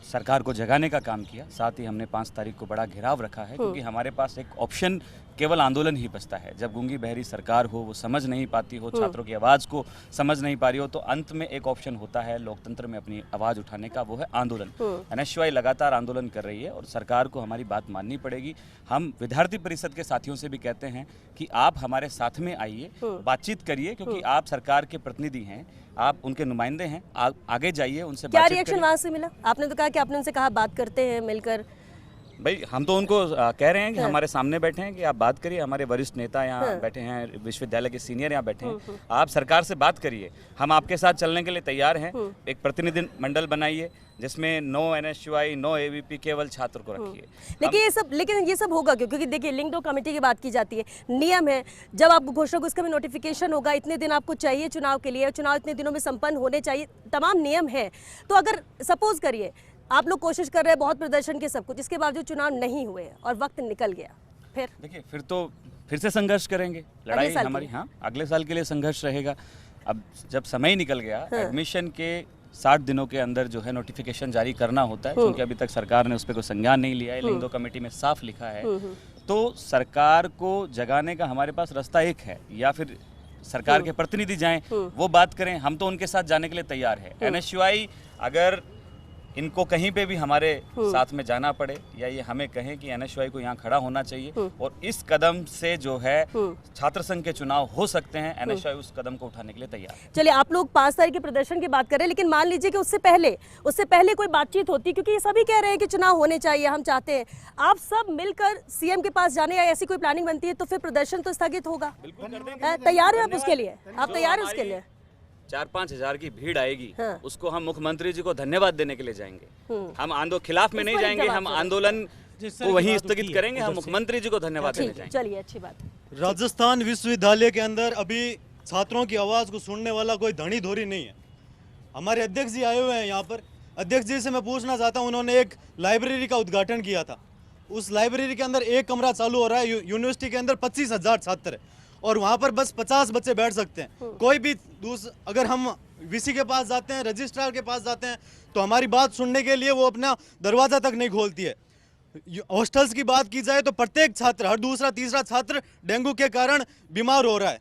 सरकार को जगाने का काम किया। साथ ही हमने 5 तारीख को बड़ा घेराव रखा है, क्योंकि हमारे पास एक ऑप्शन केवल आंदोलन ही बचता है। जब गूंगी बहरी सरकार हो, वो समझ नहीं पाती हो, छात्रों की आवाज़ को समझ नहीं पा रही हो, तो अंत में एक ऑप्शन होता है लोकतंत्र में अपनी आवाज़ उठाने का, वो है आंदोलन। एनएसयूआई लगातार आंदोलन कर रही है और सरकार को हमारी बात माननी पड़ेगी। हम विद्यार्थी परिषद के साथियों से भी कहते हैं कि आप हमारे साथ में आइए, बातचीत करिए, क्योंकि आप सरकार के प्रतिनिधि हैं, आप उनके नुमाइंदे हैं, आगे जाइए, उनसे क्या रिएक्शन वहाँ से मिला? आपने तो कहा कि आपने उनसे कहा बात करते हैं मिलकर। भाई हम तो उनको कह रहे हैं कि हमारे सामने बैठे हैं कि आप बात करिए। हमारे वरिष्ठ नेता यहाँ बैठे हैं, विश्वविद्यालय के सीनियर यहाँ बैठे हैं, आप सरकार से बात करिए। हम आपके साथ चलने के लिए तैयार हैं। एक प्रतिनिधि मंडल बनाइए जिसमें नो एनएसयूआई, नो एबीपी, केवल छात्र को रखिए। लेकिन ये सब होगा क्यों? क्योंकि देखिए लिंक 2 कमेटी की बात की जाती है, नियम है, जब आपको घोषणा को इसका भी नोटिफिकेशन होगा, इतने दिन आपको चाहिए चुनाव के लिए, चुनाव इतने दिनों में संपन्न होने चाहिए, तमाम नियम है। तो अगर सपोज करिए आप लोग कोशिश कर रहे हैं, बहुत प्रदर्शन के सब कुछ, इसके बावजूद चुनाव नहीं हुए और वक्त निकल गया, फिर देखिए फिर तो फिर से संघर्ष करेंगे, लड़ाई साल के हमारी, लिए? हाँ अगले साल के लिए संघर्ष रहेगा। अब जब समय निकल गया, एडमिशन के 60 दिनों के अंदर जो है नोटिफिकेशन जारी करना होता है, क्योंकि अभी तक सरकार ने उस पर कोई संज्ञान नहीं लिया है। लिंग 2 कमेटी में साफ लिखा है, तो सरकार को जगाने का हमारे पास रास्ता एक है, या फिर सरकार के प्रतिनिधि जाएं, वो बात करें, हम तो उनके साथ जाने के लिए तैयार है। NSUI अगर इनको कहीं पे भी हमारे साथ में जाना पड़े, या ये हमें कहें कि NSUI को यहाँ खड़ा होना चाहिए, और इस कदम से जो है छात्र संघ के चुनाव हो सकते हैं, NSUI उस कदम को उठाने के लिए तैयार है। चलिए, आप लोग 5 तारीख के प्रदर्शन की बात कर रहे हैं, लेकिन मान लीजिए कि उससे पहले कोई बातचीत होती, क्योंकि ये सभी कह रहे हैं कि चुनाव होने चाहिए, हम चाहते हैं, आप सब मिलकर CM के पास जाने या ऐसी कोई प्लानिंग बनती है तो फिर प्रदर्शन तो स्थगित होगा। तैयार है आप उसके लिए? आप तैयार है उसके लिए? 4-5 हजार की भीड़ आएगी, उसको हम मुख्यमंत्री जी को धन्यवाद देने के लिए जाएंगे। हम आंदोलन खिलाफ में नहीं जाएंगे, हम आंदोलन को वहीं स्थगित करेंगे, हम मुख्यमंत्री जी को धन्यवाद देने जाएंगे। चलिए, अच्छी बात। राजस्थान विश्वविद्यालय के अंदर अभी छात्रों की आवाज को सुनने वाला कोई धनी धोरी नहीं है। हमारे अध्यक्ष जी आए हुए हैं यहाँ पर। अध्यक्ष जी से मैं पूछना चाहता हूँ, उन्होंने एक लाइब्रेरी का उद्घाटन किया था, उस लाइब्रेरी के अंदर एक कमरा चालू हो रहा है, यूनिवर्सिटी के अंदर 25,000 छात्र है और वहाँ पर बस 50 बच्चे बैठ सकते हैं। कोई भी अगर हम VC के पास जाते हैं, रजिस्ट्रार के पास जाते हैं, तो हमारी बात सुनने के लिए वो अपना दरवाज़ा तक नहीं खोलती है। हॉस्टल्स की बात की जाए तो प्रत्येक छात्र, हर दूसरा तीसरा छात्र डेंगू के कारण बीमार हो रहा है।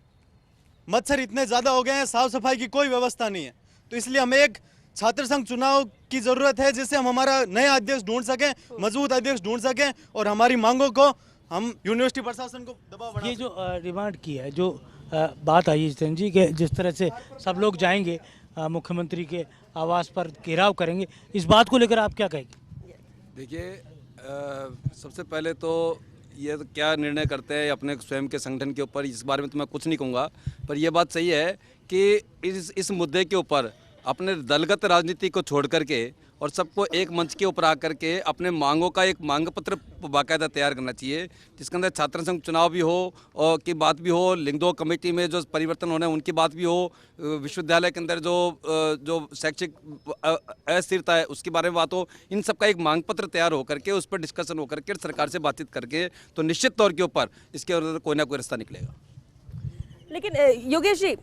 मच्छर इतने ज़्यादा हो गए हैं, साफ सफाई की कोई व्यवस्था नहीं है। तो इसलिए हमें एक छात्र संघ चुनाव की ज़रूरत है, जिससे हम हमारा नया अध्यक्ष ढूंढ सकें, मजबूत अध्यक्ष ढूंढ सकें और हमारी मांगों को हम यूनिवर्सिटी प्रशासन को दबाव बढ़ा। ये जो डिमांड की है, जो बात आई जितेंद्र जी के, जिस तरह से सब लोग जाएंगे मुख्यमंत्री के आवास पर घेराव करेंगे, इस बात को लेकर आप क्या कहेंगे? देखिए, सबसे पहले तो ये क्या निर्णय करते हैं अपने स्वयं के संगठन के ऊपर, इस बारे में तो मैं कुछ नहीं कहूँगा, पर यह बात सही है कि इस मुद्दे के ऊपर अपने दलगत राजनीति को छोड़ करके और सबको एक मंच के ऊपर आकर के अपने मांगों का एक मांग पत्र बाकायदा तैयार करना चाहिए, जिसके अंदर छात्र संघ चुनाव भी हो और की बात भी हो, लिंग 2 कमेटी में जो परिवर्तन होने हैं उनकी बात भी हो, विश्वविद्यालय के अंदर जो शैक्षिक अस्थिरता है उसके बारे में बात हो। इन सब का एक मांग पत्र तैयार होकर के उस पर डिस्कशन होकर के सरकार से बातचीत करके तो निश्चित तौर के ऊपर इसके अंदर कोई ना कोई रास्ता निकलेगा। लेकिन योगेश जी,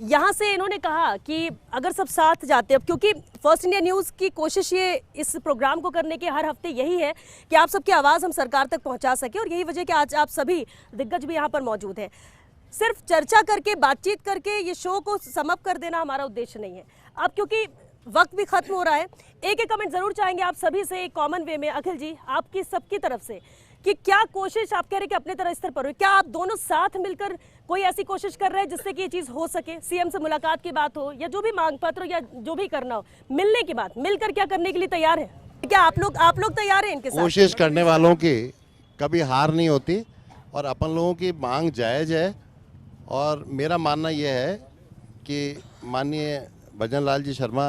यहाँ से इन्होंने कहा कि अगर सब साथ जाते हैं, क्योंकि फर्स्ट इंडिया न्यूज़ की कोशिश ये इस प्रोग्राम को करने के हर हफ्ते यही है कि आप सबकी आवाज़ हम सरकार तक पहुँचा सकें, और यही वजह कि आज आप सभी दिग्गज भी यहाँ पर मौजूद हैं। सिर्फ चर्चा करके, बातचीत करके ये शो को समअप कर देना हमारा उद्देश्य नहीं है। अब क्योंकि वक्त भी खत्म हो रहा है, एक कमेंट ज़रूर चाहेंगे आप सभी से, एक कॉमन वे में। अखिल जी, आपकी सबकी तरफ से कि क्या कोशिश आप कह रहे हैं कि अपने तरह स्तर पर हो, क्या आप दोनों साथ मिलकर कोई ऐसी कोशिश कर रहे हैं जिससे कि ये चीज़ हो सके? CM से मुलाकात की बात हो या जो भी मांग पत्र या जो भी करना हो, मिलने की बात, मिलकर क्या करने के लिए तैयार है? क्या आप लोग तैयार हैं इनके साथ? कोशिश करने वालों की कभी हार नहीं होती और अपन लोगों की मांग जायज़ है। और मेरा मानना यह है कि माननीय भजन लाल जी शर्मा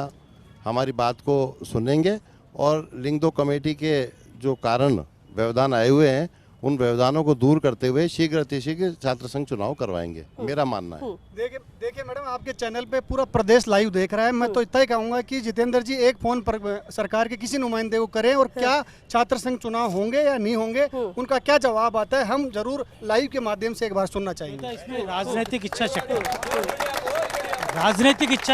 हमारी बात को सुनेंगे और लिंग 2 कमेटी के जो कारण व्यवधान आए हुए हैं उन व्यवधानों को दूर करते हुए शीघ्र अतिशीघ्र छात्र संघ चुनाव करवाएंगे, मेरा मानना है। देखिए मैडम, आपके चैनल पे पूरा प्रदेश लाइव देख रहा है। मैं तो इतना ही कहूंगा कि जितेंद्र जी एक फोन पर सरकार के किसी नुमाइंदे को करें और क्या छात्र संघ चुनाव होंगे या नहीं होंगे, उनका क्या जवाब आता है, हम जरूर लाइव के माध्यम से एक बार सुनना चाहिए। इसमें राजनीतिक इच्छा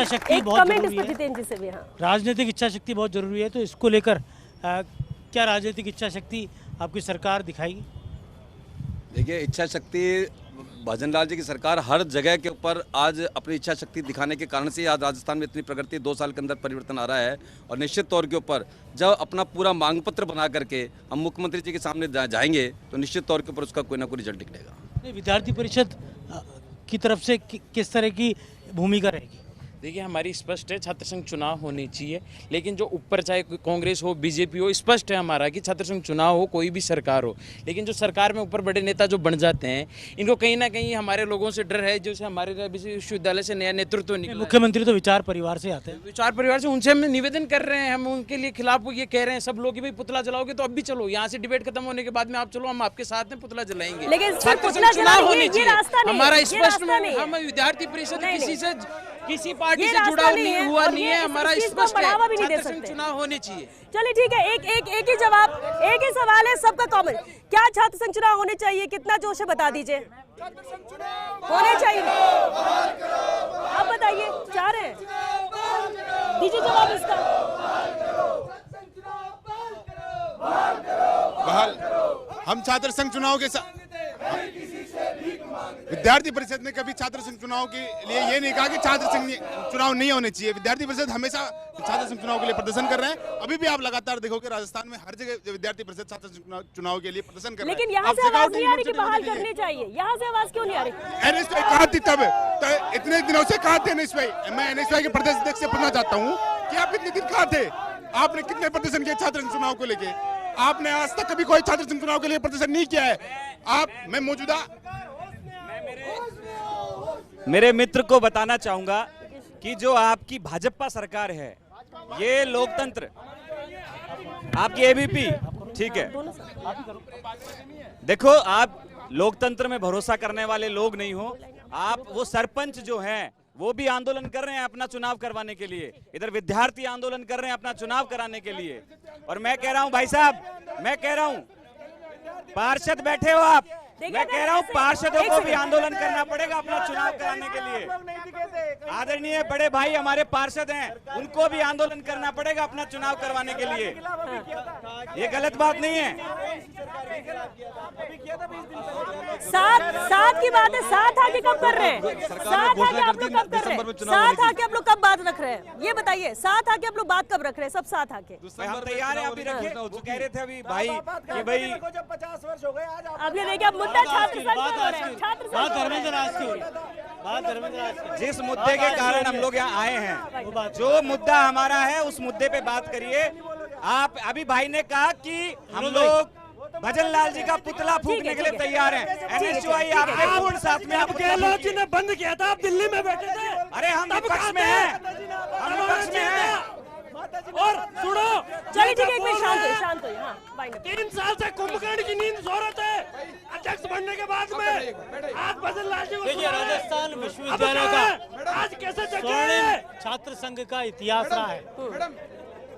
शक्ति बहुत जरूरी है। जितेंद्र जी से भी, हाँ, राजनीतिक इच्छा शक्ति बहुत जरूरी है। तो इसको लेकर क्या राजनीतिक इच्छा शक्ति आपकी सरकार दिखाएगी? देखिए, इच्छा शक्ति भजन लाल जी की सरकार हर जगह के ऊपर आज अपनी इच्छा शक्ति दिखाने के कारण से आज राजस्थान में इतनी प्रगति, 2 साल के अंदर परिवर्तन आ रहा है। और निश्चित तौर के ऊपर जब अपना पूरा मांग पत्र बना करके हम मुख्यमंत्री जी के सामने जाएंगे तो निश्चित तौर के ऊपर उसका कोई ना कोई रिजल्ट निकलेगा। विद्यार्थी परिषद की तरफ से किस तरह की भूमिका रहेगी? देखिए, हमारी स्पष्ट है, छात्र संघ चुनाव होने चाहिए, लेकिन जो ऊपर चाहे कांग्रेस हो, बीजेपी हो, स्पष्ट है हमारा कि छात्र संघ चुनाव हो, कोई भी सरकार हो। लेकिन जो सरकार में ऊपर बड़े नेता जो बन जाते हैं, इनको कहीं ना कहीं हमारे लोगों से डर है, जैसे हमारे विश्वविद्यालय से नया नेतृत्व निकला। मुख्यमंत्री तो विचार परिवार से आते हैं, विचार परिवार से, उनसे हम निवेदन कर रहे हैं, हम उनके लिए खिलाफ ये कह रहे हैं सब लोग कि भाई पुतला जलाओगे तो अब भी चलो, यहाँ से डिबेट खत्म होने के बाद में आप चलो, हम आपके साथ में पुतला जलाएंगे। लेकिन चुनाव होने चाहिए, हमारा स्पष्ट, हम विद्यार्थी परिषद किसी पार्टी से जुड़ा हुआ नहीं है, हमारा स्पष्ट है, छात्र संघ चुनाव होने चाहिए। चलिए ठीक है, एक ही जवाब, एक ही सवाल है सबका कॉमन, क्या छात्र संघ चुनाव होने चाहिए? कितना जोश है बता दीजिए। होने चाहिए। आप बताइए, चाह रहे हैं? दीजिए जवाब इसका। बहाल हम छात्र संघ चुनाव के साथ विद्यार्थी परिषद ने कभी छात्र संघ चुनाव के लिए ये नहीं कहा कि छात्र संघ चुनाव नहीं होने चाहिए। विद्यार्थी परिषद हमेशा छात्र संघ चुनाव के लिए प्रदर्शन कर रहे हैं। अभी भी आप लगातार देखोगे राजस्थान में हर जगह विद्यार्थी परिषद छात्र संघ चुनाव के लिए प्रदर्शन कर रहे हैं। लेकिन यहाँ से आवाज नहीं आ रही कि बहाल करनी चाहिए। यहाँ से आवाज क्यों नहीं आ रही? एनएसवाई कहा थी तब, तो इतने दिनों से कहा थे एनएसवाई। मैं एनएसवाई के प्रदेश अध्यक्ष से पूछना चाहता हूँ कि आप कितने दिन कहा थे? आपने कितने प्रदर्शन किए छात्र संघ चुनाव को लेके? आपने आज तक कभी कोई छात्र संघ चुनाव के लिए प्रदर्शन नहीं किया है। मैं मौजूदा मेरे मित्र को बताना चाहूंगा कि जो आपकी भाजपा सरकार है, ये लोकतंत्र, आपकी एबीपी, ठीक है, देखो आप लोकतंत्र में भरोसा करने वाले लोग नहीं हो। आप वो सरपंच जो हैं वो भी आंदोलन कर रहे हैं अपना चुनाव करवाने के लिए, इधर विद्यार्थी आंदोलन कर रहे हैं अपना चुनाव कराने के लिए। और मैं कह रहा हूं भाई साहब, मैं कह रहा हूं पार्षद बैठे हो आप, मैं कह रहा हूं पार्षदों को भी आंदोलन करना पड़ेगा अपना चुनाव कराने के लिए। आदरणीय बड़े भाई हमारे पार्षद हैं, उनको भी आंदोलन करना पड़ेगा अपना चुनाव करवाने के लिए। ये गलत बात नहीं है। साथ की बात है, साथ आके कब कर रहे हैं? साथ आके आप लोग कब कर रहे हैं? साथ आके आप लोग कब बात रख रहे हैं? ये बताइए, साथ आके आप लोग बात कब रख रहे हैं? सब साथ आके हम तैयार हैं, अभी रखिए। वो कह रहे थे अभी भाई कि भाई 50 वर्ष हो गए आज आपने देखा मुद्दा छात्र संघ का हो रहा है। छात्र संघ जिस मुद्दे के कारण हम लोग यहाँ आए हैं, जो मुद्दा हमारा है उस मुद्दे पे बात करिए आप। अभी भाई ने कहा कि हम लोग भजन लाल जी का पुतला फूकने के लिए तैयार हैं। एनएसयूआई आपके पूर्ण साथ में। आप गहलोत जी ने बंद किया था, आप दिल्ली में बैठे थे। अरे हम विपक्ष में हैं, हम विपक्ष में हैं। और सुनो, चलिए ठीक है, एक मिनट शांत हो। हाँ, 3 साल से कुंभकर्ण की नींद सो रहे थे अध्यक्ष बनने के बाद में। आज भजन लाल जी को राजस्थान विश्वविद्यालय का आज कैसे जगे छात्र संघ का इतिहास रहा है।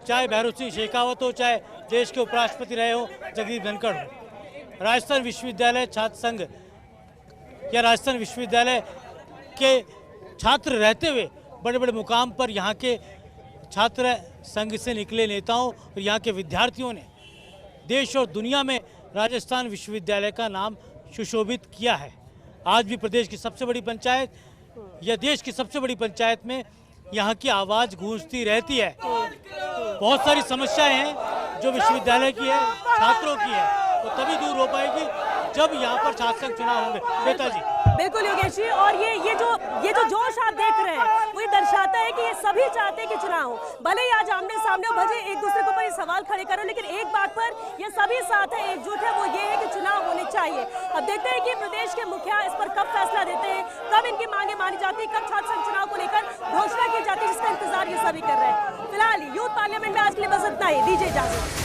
चाहे भैरव सिंह शेखावत हो, चाहे देश के उपराष्ट्रपति रहे हो जगदीप धनखड़ हो, राजस्थान विश्वविद्यालय छात्र संघ या राजस्थान विश्वविद्यालय के छात्र रहते हुए बड़े बड़े मुकाम पर यहाँ के छात्र संघ से निकले नेताओं और यहाँ के विद्यार्थियों ने देश और दुनिया में राजस्थान विश्वविद्यालय का नाम सुशोभित किया है। आज भी प्रदेश की सबसे बड़ी पंचायत या देश की सबसे बड़ी पंचायत में यहाँ की आवाज़ गूंजती रहती है। बहुत सारी समस्याएं हैं जो विश्वविद्यालय की है, छात्रों की है, तो तभी दूर हो पाएगी जब यहाँ पर छात्र संघ चुनाव होंगे। बेटा जी। बिल्कुल योगेश जी, और ये जो जोश आप देख रहे हैं वो ये दर्शाता है कि ये सभी चाहते हैं कि चुनाव हो। भले ही आज आमने सामने हो, भले एक दूसरे के ऊपर ये सवाल खड़े करो, लेकिन एक बात पर ये सभी साथ है, एकजुट है, वो ये है कि चुनाव होने चाहिए। अब देखते हैं कि प्रदेश के मुखिया इस पर कब फैसला देते हैं, कब इनकी मांगे मानी जाती है, कब छात्र संघ चुनाव को लेकर घोषणा की जाती है, जिसका इंतजार ये सभी कर रहे हैं। फिलहाल यूथ पार्लियामेंट में आज के लिए बस इतना ही। दीजिए इजाजत।